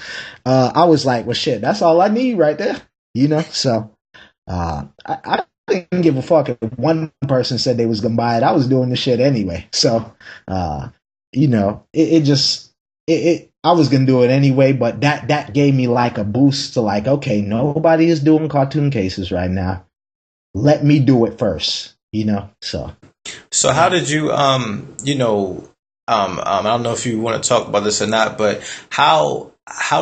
I was like, well, shit, that's all I need right there. You know? So I didn't give a fuck if one person said they was gonna buy it. I was doing the shit anyway. So you know, I was gonna do it anyway, but that gave me like a boost to like, okay, nobody is doing cartoon cases right now. Let me do it first, you know. So how did you you know, I don't know if you want to talk about this or not, but how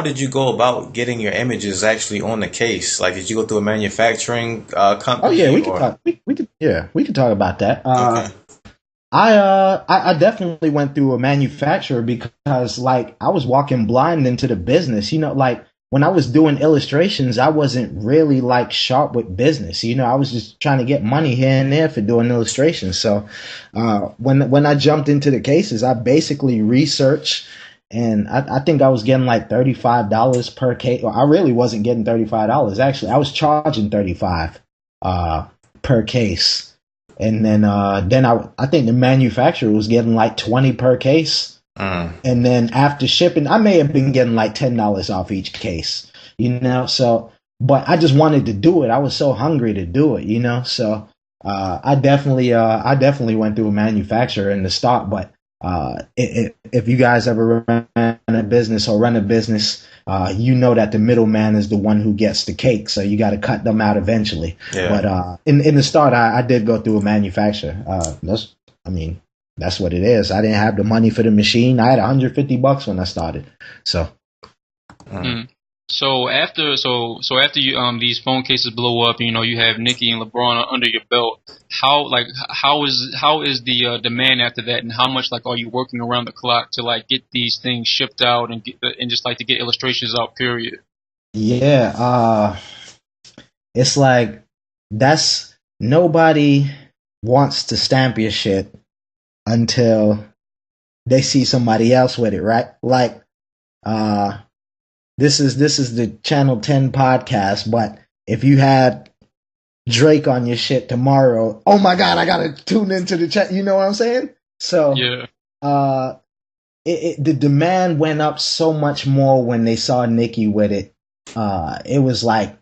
did you go about getting your images actually on the case? Like, did you go through a manufacturing company? Oh yeah, we could talk about that. Okay. I definitely went through a manufacturer because like I was walking blind into the business. You know, like when I was doing illustrations, I wasn't really like sharp with business. You know, I was just trying to get money here and there for doing illustrations. So when I jumped into the cases, I basically researched, and I think I was getting like $35 per case. Or I really wasn't getting $35. Actually, I was charging $35 per case. And then I think the manufacturer was getting like 20 per case. And then after shipping, I may have been getting like $10 off each case, you know? So, but I just wanted to do it. I was so hungry to do it, you know? So, I definitely went through a manufacturer in the start, but, if you guys ever run a business, you know that the middleman is the one who gets the cake, so you got to cut them out eventually. Yeah. But in the start, I did go through a manufacturer. That's what it is. I didn't have the money for the machine. I had $150 when I started. So. So after you these phone cases blow up, you know, you have Nicki and LeBron under your belt. How is the demand after that, and how much like are you working around the clock to like get these things shipped out and just like to get illustrations out? Period. Yeah, it's like nobody wants to stamp your shit until they see somebody else with it, right? Like, This is the Channel 10 podcast, but if you had Drake on your shit tomorrow, oh my God, I gotta tune into the chat. You know what I'm saying? So, yeah. The demand went up so much more when they saw Nicki with it. It was like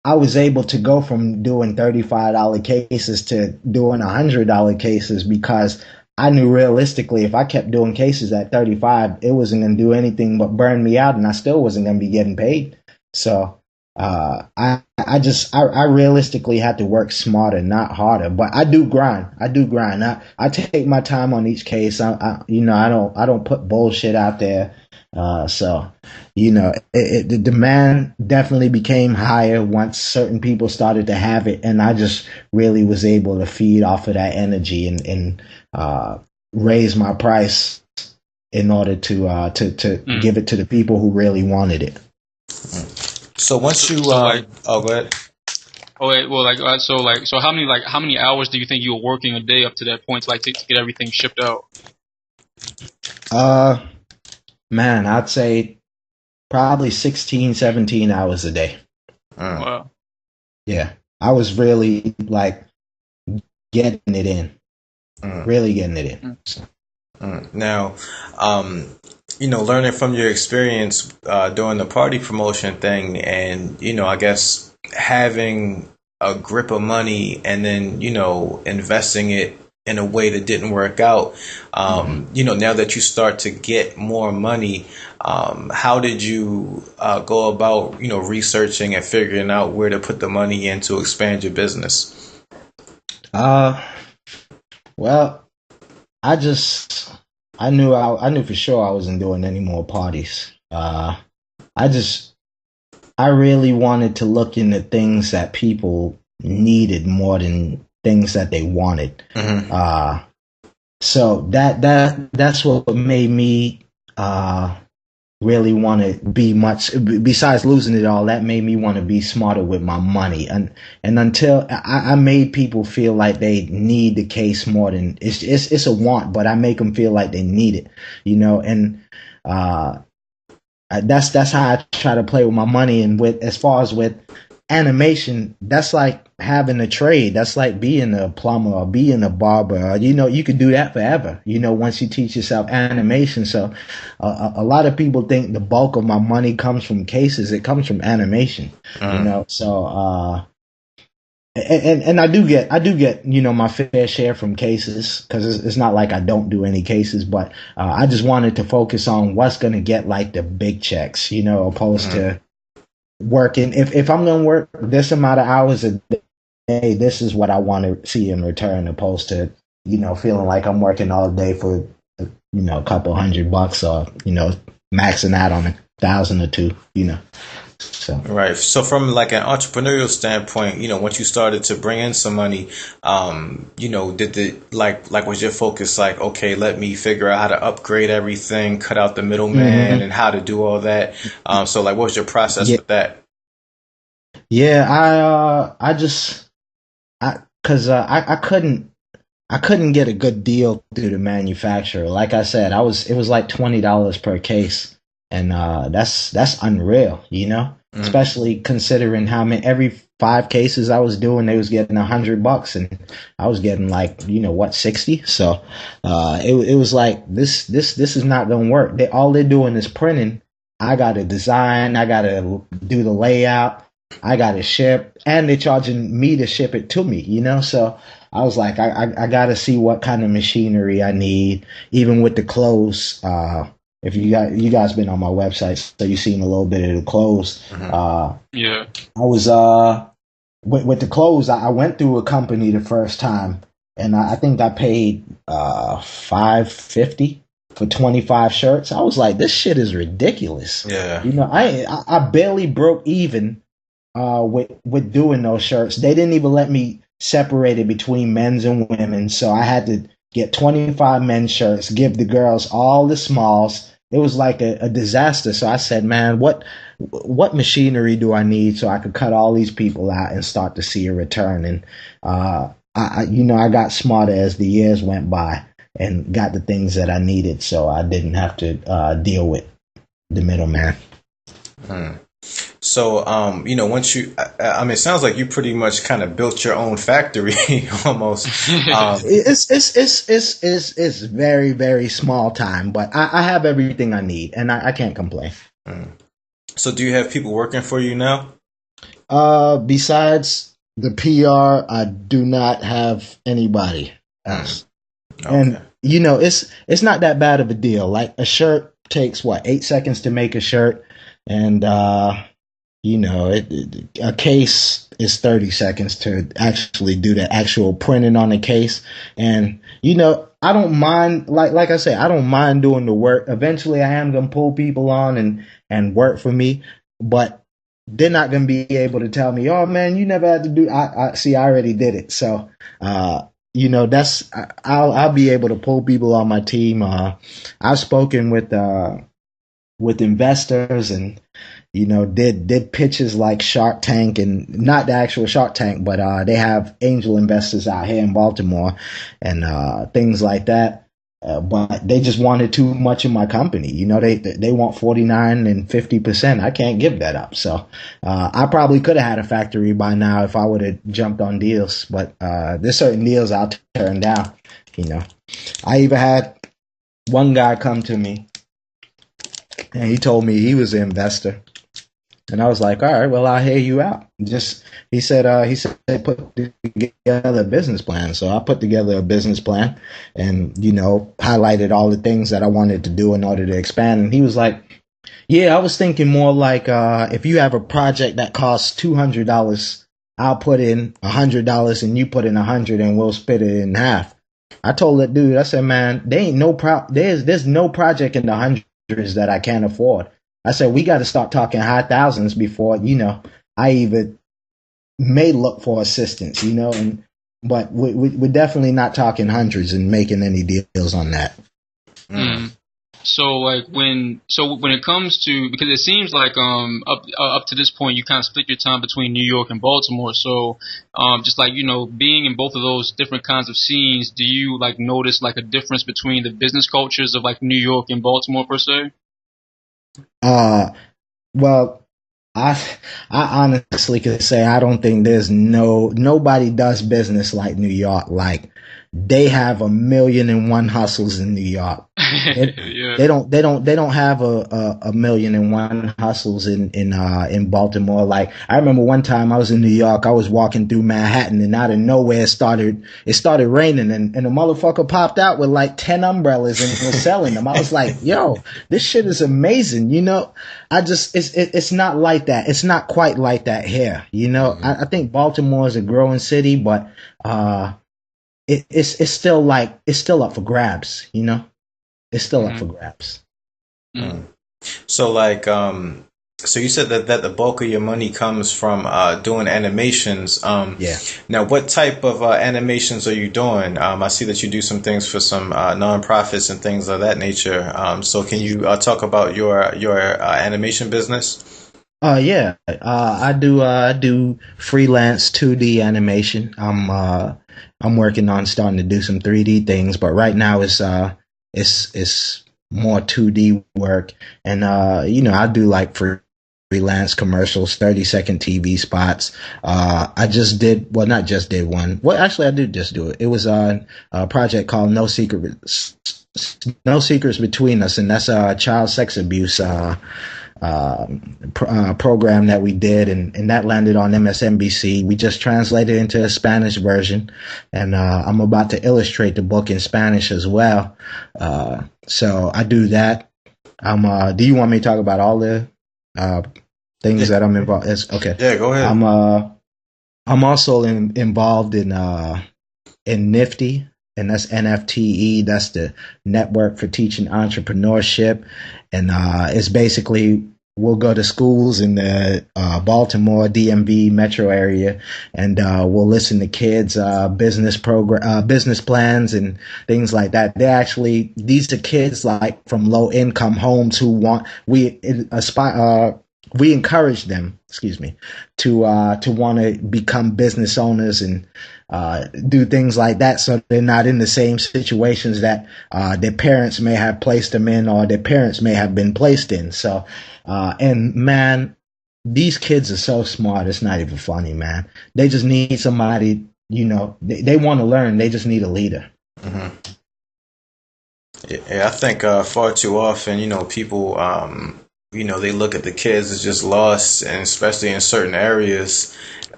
I was able to go from doing $35 cases to doing $100 cases because I knew realistically if I kept doing cases at 35, it wasn't going to do anything but burn me out, and I still wasn't going to be getting paid. So I realistically had to work smarter, not harder. But I do grind. I take my time on each case. I don't put bullshit out there. So you know, the demand definitely became higher once certain people started to have it, and I just really was able to feed off of that energy and raise my price in order to give it to the people who really wanted it. So once you go ahead. Oh, wait, well, so how many hours do you think you were working a day up to that point to get everything shipped out? Man, I'd say probably 16, 17 hours a day. Wow. Yeah. I was really like getting it in. Really getting it in. Now, learning from your experience doing the party promotion thing, and I guess having a grip of money and then investing it in a way that didn't work out. Now that you start to get more money, how did you go about researching and figuring out where to put the money in to expand your business? Well, I knew for sure I wasn't doing any more parties. I really wanted to look into things that people needed more than things that they wanted. So that's what made me really want to be much, besides losing it all, that made me want to be smarter with my money. And until I made people feel like they need the case more than it's a want, but I make them feel like they need it, and that's how I try to play with my money. And as far as with animation, that's like having a trade. That's like being a plumber or being a barber. You could do that forever, once you teach yourself animation. So a lot of people think the bulk of my money comes from cases. It comes from animation, so and I do get my fair share from cases, because it's not like I don't do any cases, but I just wanted to focus on what's going to get like the big checks, opposed to working. If I'm going to work this amount of hours a day, this is what I want to see in return, opposed to, feeling like I'm working all day for, a couple $100 or, maxing out on 1,000 or 2,000, So. Right. So from like an entrepreneurial standpoint, once you started to bring in some money, did was your focus like, okay, let me figure out how to upgrade everything, cut out the middleman, and how to do all that. So like, what was your process with that? Yeah, I couldn't get a good deal through the manufacturer. Like I said, it was like $20 per case. And that's unreal, especially considering how many, every 5 cases I was doing, they was getting $100, and I was getting like 60. So it was like this is not gonna work. All they're doing is printing. I got to design, I got to do the layout, I got to ship, and they're charging me to ship it to me. So I was like, I got to see what kind of machinery I need, even with the clothes. If you guys been on my website, so you've seen a little bit of the clothes. Yeah. I was with the clothes. I went through a company the first time, and I think I paid $550 for 25 shirts. I was like, this shit is ridiculous. Yeah. I barely broke even with doing those shirts. They didn't even let me separate it between men's and women, so I had to get 25 men's shirts, give the girls all the smalls. It was like a disaster. So I said, man, what machinery do I need so I could cut all these people out and start to see a return? And I got smarter as the years went by and got the things that I needed, so I didn't have to deal with the middleman. So, once you, it sounds like you pretty much kind of built your own factory almost. It's very, very small time, but I have everything I need, and I can't complain. So do you have people working for you now? Besides the PR, I do not have anybody else. Okay. And, it's not that bad of a deal. Like, a shirt takes 8 seconds to make a shirt, and, a case is 30 seconds to actually do the actual printing on the case. And, I don't mind, like I say, I don't mind doing the work. Eventually I am going to pull people on and work for me, but they're not going to be able to tell me, oh man, you never had to do, I already did it. So, I'll be able to pull people on my team. I've spoken with investors and, did pitches like Shark Tank, and not the actual Shark Tank, but they have angel investors out here in Baltimore and things like that. but they just wanted too much of my company. You know, they want 49 and 50%. I can't give that up. So, I probably could have had a factory by now if I would have jumped on deals, but, there's certain deals I'll turn down, you know. I even had one guy come to me and he told me he was an investor. And I was like, all right, well, I'll hear you out. He said, put together a business plan. So I put together a business plan and, you know, highlighted all the things that I wanted to do in order to expand. And he was like, yeah, I was thinking more like, if you have a project that costs $200, I'll put in $100 and you put in 100 and we'll split it in half. I told that dude, I said, man, there's no project in the hundreds that I can't afford. I said, we got to start talking high thousands before, you know, I even may look for assistance, you know, but we're definitely not talking hundreds and making any deals on that. Mm. So when it comes to, because it seems like up to this point you kind of split your time between New York and Baltimore. So just like, you know, being in both of those different kinds of scenes, do you like notice like a difference between the business cultures of like New York and Baltimore per se? Well, I honestly could say I don't think there's nobody does business like New York. Like they have 1,000,001 hustles in New York. Yeah. They don't have a 1,000,001 hustles in Baltimore. Like I remember one time I was in New York, I was walking through Manhattan and out of nowhere it started raining and a motherfucker popped out with like 10 umbrellas and was selling them. I was like, yo, this shit is amazing. You know, it's not like that. It's not quite like that here. You know, I think Baltimore is a growing city, but, it's still up for grabs, you know? It's still up for grabs. Mm. So like, so you said that the bulk of your money comes from doing animations. Yeah. Now, what type of animations are you doing? I see that you do some things for some nonprofits and things of that nature. So can you talk about your animation business? Yeah. I do freelance 2D animation. I'm working on starting to do some 3D things, but right now it's more 2D work. And, you know, I do like freelance commercials, 30-second TV spots. I just did, well, not just did one. Well, actually I did just do it. It was a project called No Secrets Between Us. And that's a child sex abuse, program that we did, and that landed on MSNBC. We just translated into a Spanish version, and I'm about to illustrate the book in Spanish as well. So I do that. Do you want me to talk about all the things that I'm involved? Okay. Yeah, go ahead. I'm also involved in Nifty, and that's NFTE. That's the Network for Teaching Entrepreneurship, and it's basically we'll go to schools in the Baltimore DMV metro area, and we'll listen to kids' business plans and things like that. These are kids like from low income homes who we encourage them, to want to become business owners and do things like that, so they're not in the same situations that their parents may have placed them in, or their parents may have been placed in. So, and man, these kids are so smart. It's not even funny, man. They just need somebody, you know, they want to learn. They just need a leader. Mm-hmm. Yeah, I think far too often, you know, people, you know, they look at the kids as just lost, and especially in certain areas.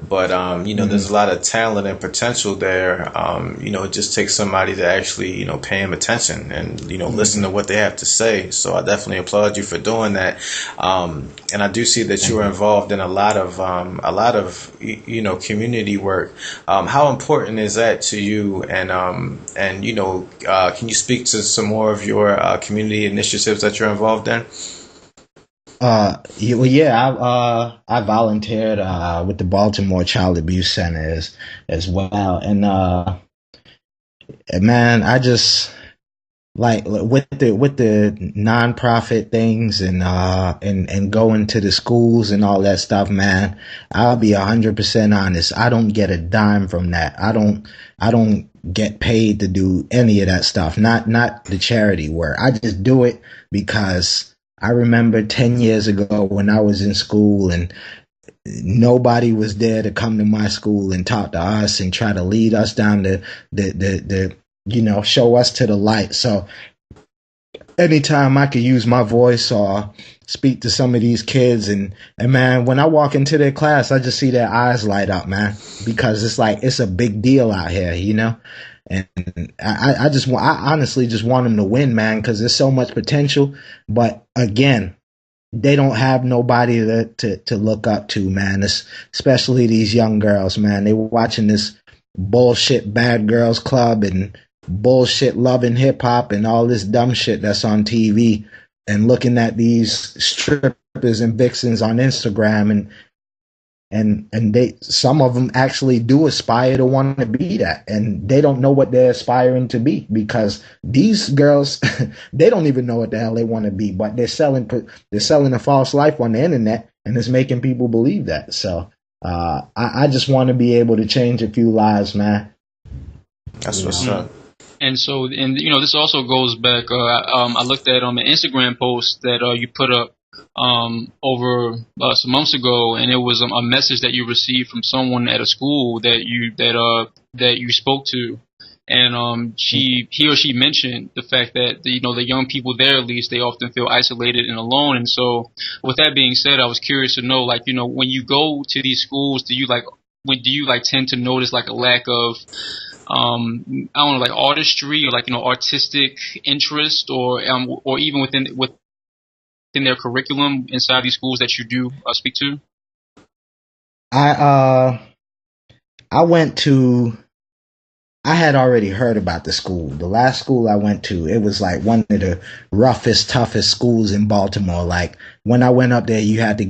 But, you know, there's a lot of talent and potential there. You know, it just takes somebody to actually, you know, pay them attention and, you know, listen to what they have to say. So I definitely applaud you for doing that. And I do see that you are involved in a lot of, you know, community work. How important is that to you? And, you know, can you speak to some more of your community initiatives that you're involved in? I volunteered with the Baltimore Child Abuse Center as well, and man, like with the nonprofit things and going to the schools and all that stuff, man, I'll be 100% honest. I don't get a dime from that. I don't get paid to do any of that stuff. Not the charity work. I just do it because I remember 10 years ago when I was in school and nobody was there to come to my school and talk to us and try to lead us down the show us to the light. So anytime I could use my voice or speak to some of these kids and man, when I walk into their class, I just see their eyes light up, man, because it's like, it's a big deal out here, and I honestly just want them to win, man, because there's so much potential. But again, they don't have nobody to look up to, man, especially these young girls, man. They were watching this bullshit Bad Girls Club and bullshit Love and Hip Hop and all this dumb shit that's on TV, and looking at these strippers and vixens on Instagram, and they, some of them actually do aspire to want to be that, and they don't know what they're aspiring to be, because these girls they don't even know what the hell they want to be, but they're selling a false life on the internet, and it's making people believe that. So I just want to be able to change a few lives, man. That's what's up. And so, and this also goes back. I looked at an Instagram post that you put up over some months ago, and it was a message that you received from someone at a school that you spoke to, and he or she mentioned the fact that the young people there, at least, they often feel isolated and alone. And so, with that being said, I was curious to know, like, when you go to these schools, do you tend to notice like a lack of I don't know, like artistry or like artistic interest, or even within their curriculum inside these schools that you do speak to? I had already heard about the school. The last school I went to, it was like one of the roughest, toughest schools in Baltimore. Like when I went up there, you had to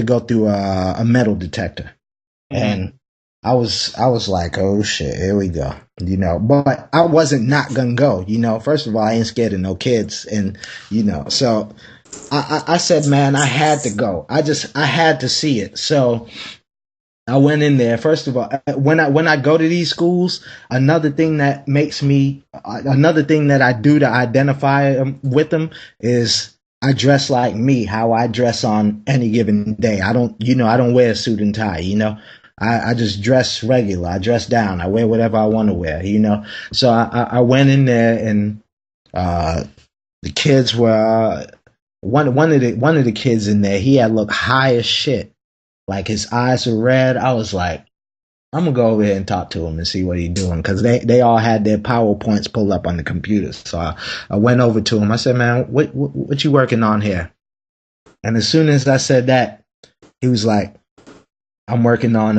go through a metal detector, and I was like, oh shit, here we go, but I wasn't not gonna go, first of all, I ain't scared of no kids, and, so I said, man, I had to go. I had to see it. So I went in there. First of all, when I go to these schools, another thing that I do to identify with them is I dress like me, how I dress on any given day. I don't wear a suit and tie, I just dress regular. I dress down. I wear whatever I want to wear, So I went in there, and the kids were one of the kids in there. He had looked high as shit, like his eyes were red. I was like, I'm gonna go over here and talk to him and see what he's doing, because they all had their PowerPoints pulled up on the computers. So I went over to him. I said, man, what you working on here? And as soon as I said that, he was like, I'm working on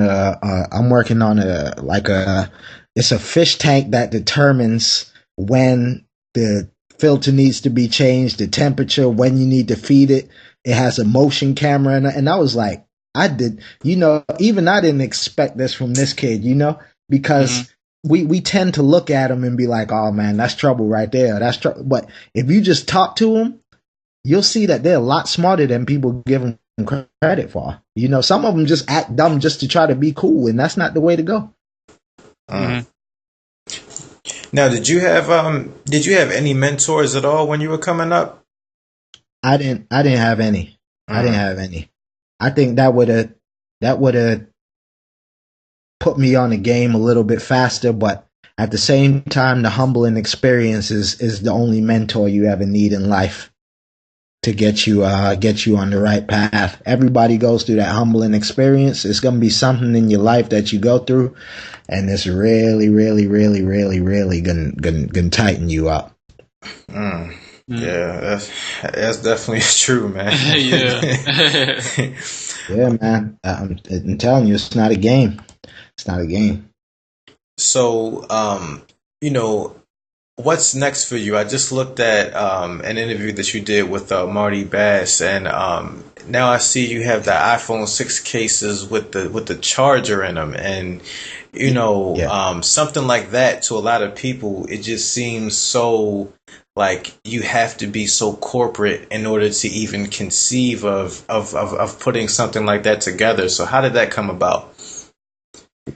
it's a fish tank that determines when the filter needs to be changed, the temperature, when you need to feed it. It has a motion camera, and I was like, even I didn't expect this from this kid, because we tend to look at him and be like, oh man, that's trouble right there. That's trouble. But if you just talk to him, you'll see that they're a lot smarter than people give them credit for. Some of them just act dumb just to try to be cool, and that's not the way to go. Now, did you have any mentors at all when you were coming up? I didn't have any. I didn't have any. I think that would have put me on the game a little bit faster, but at the same time, the humbling experience is the only mentor you ever need in life to get you on the right path. Everybody goes through that humbling experience. It's going to be something in your life that you go through, and it's really, really, really, really, really going to tighten you up. Yeah, that's definitely true, man. Yeah, man. I'm telling you, it's not a game. It's not a game. So, what's next for you? I just looked at an interview that you did with Marty Bass, and now I see you have the iPhone 6 cases with the charger in them, and something like that to a lot of people, it just seems so like you have to be so corporate in order to even conceive of putting something like that together. So how did that come about?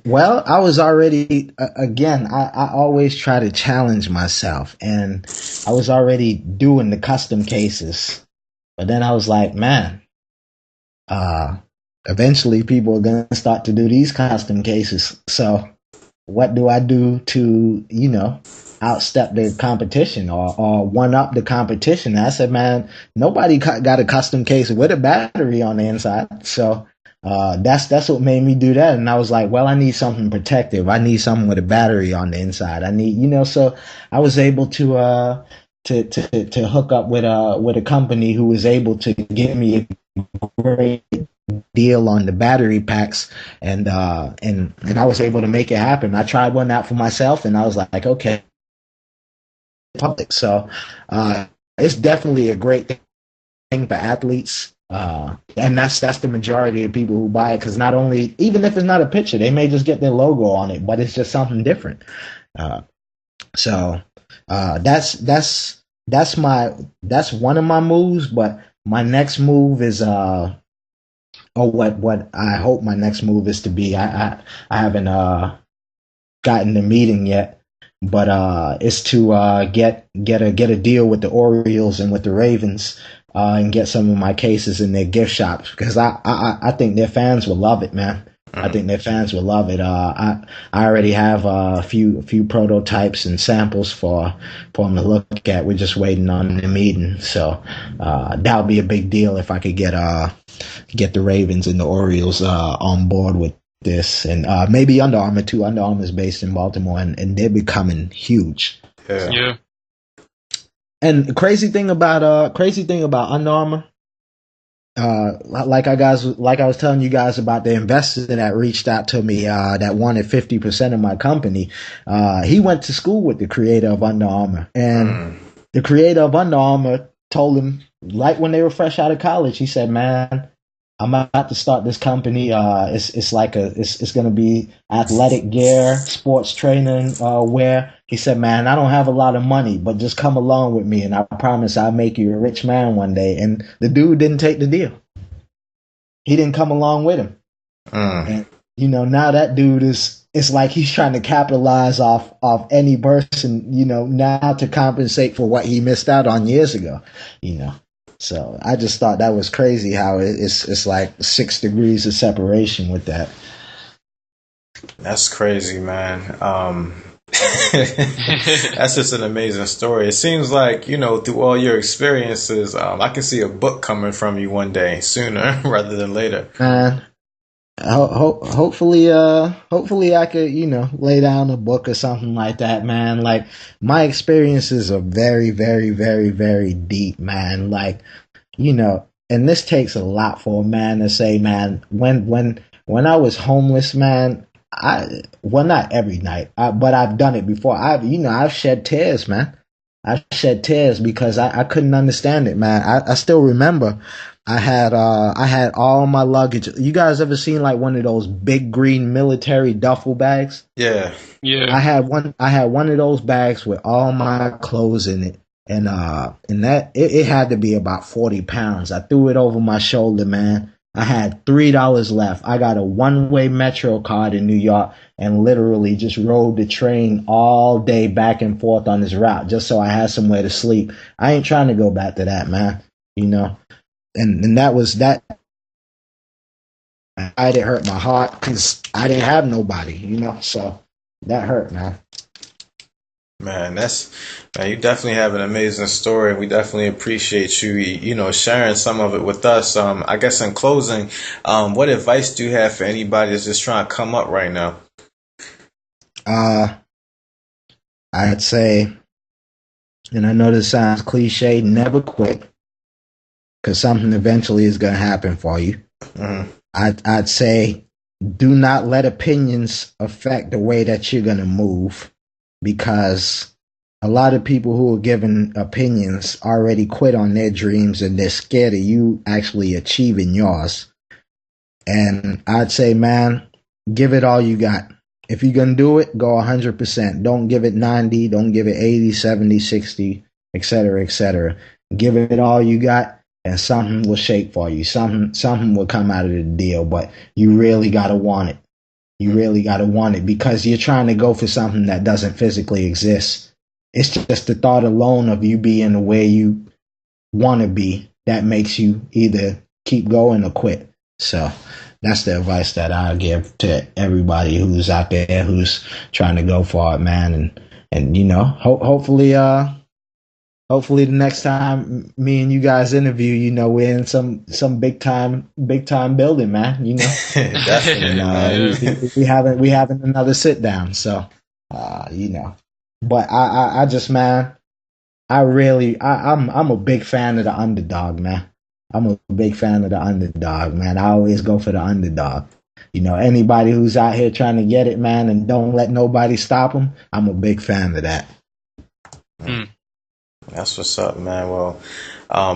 Well, I was already, again, I always try to challenge myself, and I was already doing the custom cases. But then I was like, man, eventually people are going to start to do these custom cases. So what do I do to, outstep the competition or one up the competition? And I said, man, nobody got a custom case with a battery on the inside. So that's what made me do that. And I was like, well, I need something protective. I need something with a battery on the inside. I need, so I was able to hook up with a company who was able to give me a great deal on the battery packs, and I was able to make it happen. I tried one out for myself, and I was like, okay, public. So it's definitely a great thing for athletes. And that's the majority of people who buy it, because not only, even if it's not a picture, they may just get their logo on it, but it's just something different. So that's one of my moves. But my next move is what I hope my next move is to be. I haven't gotten the meeting yet, but it's to get a deal with the Orioles and with the Ravens. And get some of my cases in their gift shops, because I think their fans will love it, man. I think their fans will love it. I already have a few prototypes and samples for them to look at. We're just waiting on the meeting, so that would be a big deal if I could get the Ravens and the Orioles on board with this, and maybe Under Armour too. Under Armour is based in Baltimore, and they're becoming huge. Yeah. And the crazy thing about Under Armour, like I was telling you guys about the investor that reached out to me, that wanted 50% of my company. He went to school with the creator of Under Armour, and the creator of Under Armour told him, right when they were fresh out of college, he said, man, I'm about to start this company. It's going to be athletic gear, sports training wear. He said, man, I don't have a lot of money, but just come along with me, and I promise I'll make you a rich man one day. And the dude didn't take the deal. He didn't come along with him. And, now that dude it's like he's trying to capitalize off any person, now to compensate for what he missed out on years ago, So I just thought that was crazy how it's like 6 degrees of separation with that. That's crazy, man. That's just an amazing story. It seems like, through all your experiences, I can see a book coming from you one day, sooner rather than later. Man, hopefully I could, lay down a book or something like that, man. Like, my experiences are very, very, very, very deep, man. Like, and this takes a lot for a man to say, man, when I was homeless, man, not every night, but I've done it before. I've shed tears, man. I shed tears because I couldn't understand it, man. I still remember I had all my luggage. You guys ever seen like one of those big green military duffel bags? Yeah. I had one of those bags with all my clothes in it. And that it had to be about 40 pounds. I threw it over my shoulder, man. I had $3 left. I got a one-way Metro card in New York and literally just rode the train all day back and forth on this route just so I had somewhere to sleep. I ain't trying to go back to that, man. And that was that. It hurt my heart because I didn't have nobody, so that hurt, man. Man, you definitely have an amazing story. We definitely appreciate you, sharing some of it with us. I guess in closing, what advice do you have for anybody that's just trying to come up right now? I'd say, and I know this sounds cliche, never quit, because something eventually is going to happen for you. Mm-hmm. I'd say, do not let opinions affect the way that you're going to move. Because a lot of people who are giving opinions already quit on their dreams and they're scared of you actually achieving yours. And I'd say, man, give it all you got. If you're going to do it, go 100%. Don't give it 90. Don't give it 80, 70, 60. etc., etc. Give it all you got, and something will shake for you. Something will come out of the deal, but you really gotta want it. You really gotta want it because you're trying to go for something that doesn't physically exist. It's just the thought alone of you being the way you want to be that makes you either keep going or quit. So that's the advice that I give to everybody who's out there who's trying to go for it, man. And you know, hopefully the next time me and you guys interview, you know, we're in some big time building, man. You know, definitely. And, we having another sit down. So, you know, but I just, man, I'm a big fan of the underdog, man. I'm a big fan of the underdog, man. I always go for the underdog. You know, anybody who's out here trying to get it, man, and don't let nobody stop them, I'm a big fan of that. That's what's up, man. Well,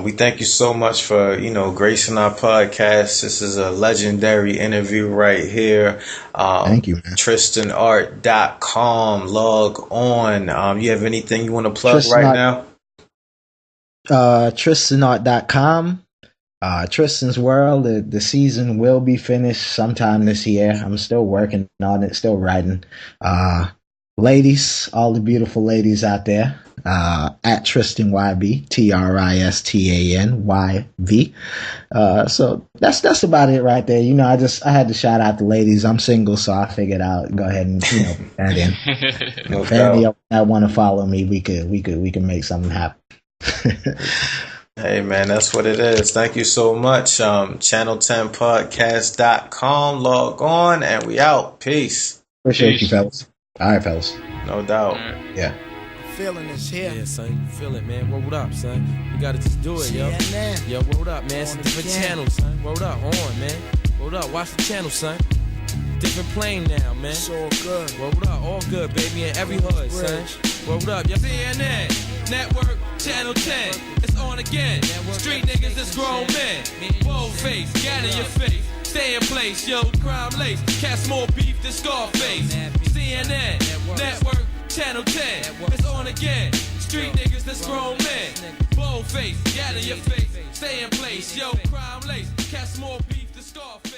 we thank you so much for, you know, gracing our podcast. This is a legendary interview right here. Thank you, man. TristanArt.com. Log on. You have anything you want to plug right now? TristanArt.com. Tristan's World, the season will be finished sometime this year. I'm still working on it, still writing. Ladies, all the beautiful ladies out there, at Tristan YB, TRISTANYV. So that's about it right there. You know, I had to shout out the ladies. I'm single, so I figured I'll go ahead and, you know, put that in. If any of that want to follow me, we could make something happen. Hey, man, that's what it is. Thank you so much. Channel10podcast.com. Log on, and we out. Peace. Appreciate you, fellas. All right, fellas. No doubt. Yeah. Feeling is here. Yeah, son, you feel it, man. Word up, son. You gotta just do it, yo. Yo, word up, man. It's a different channel, son. Word up, on, man. Word up, watch the channel, son. Different plane now, man. It's all good. Word up, all good, baby, in every hood, son. Word up, yo. CNN, Network, Channel 10, it's on again. Street niggas is grown men. Bold face, gat in your face. Stay in place, yo, crime lace. Cats more beef than Scarface. CNN, Network, Channel 10, it's on again. Street niggas that's grown men. Bold face, gat in your face. Stay in place, yo, crime lace. Cats more beef than Scarface.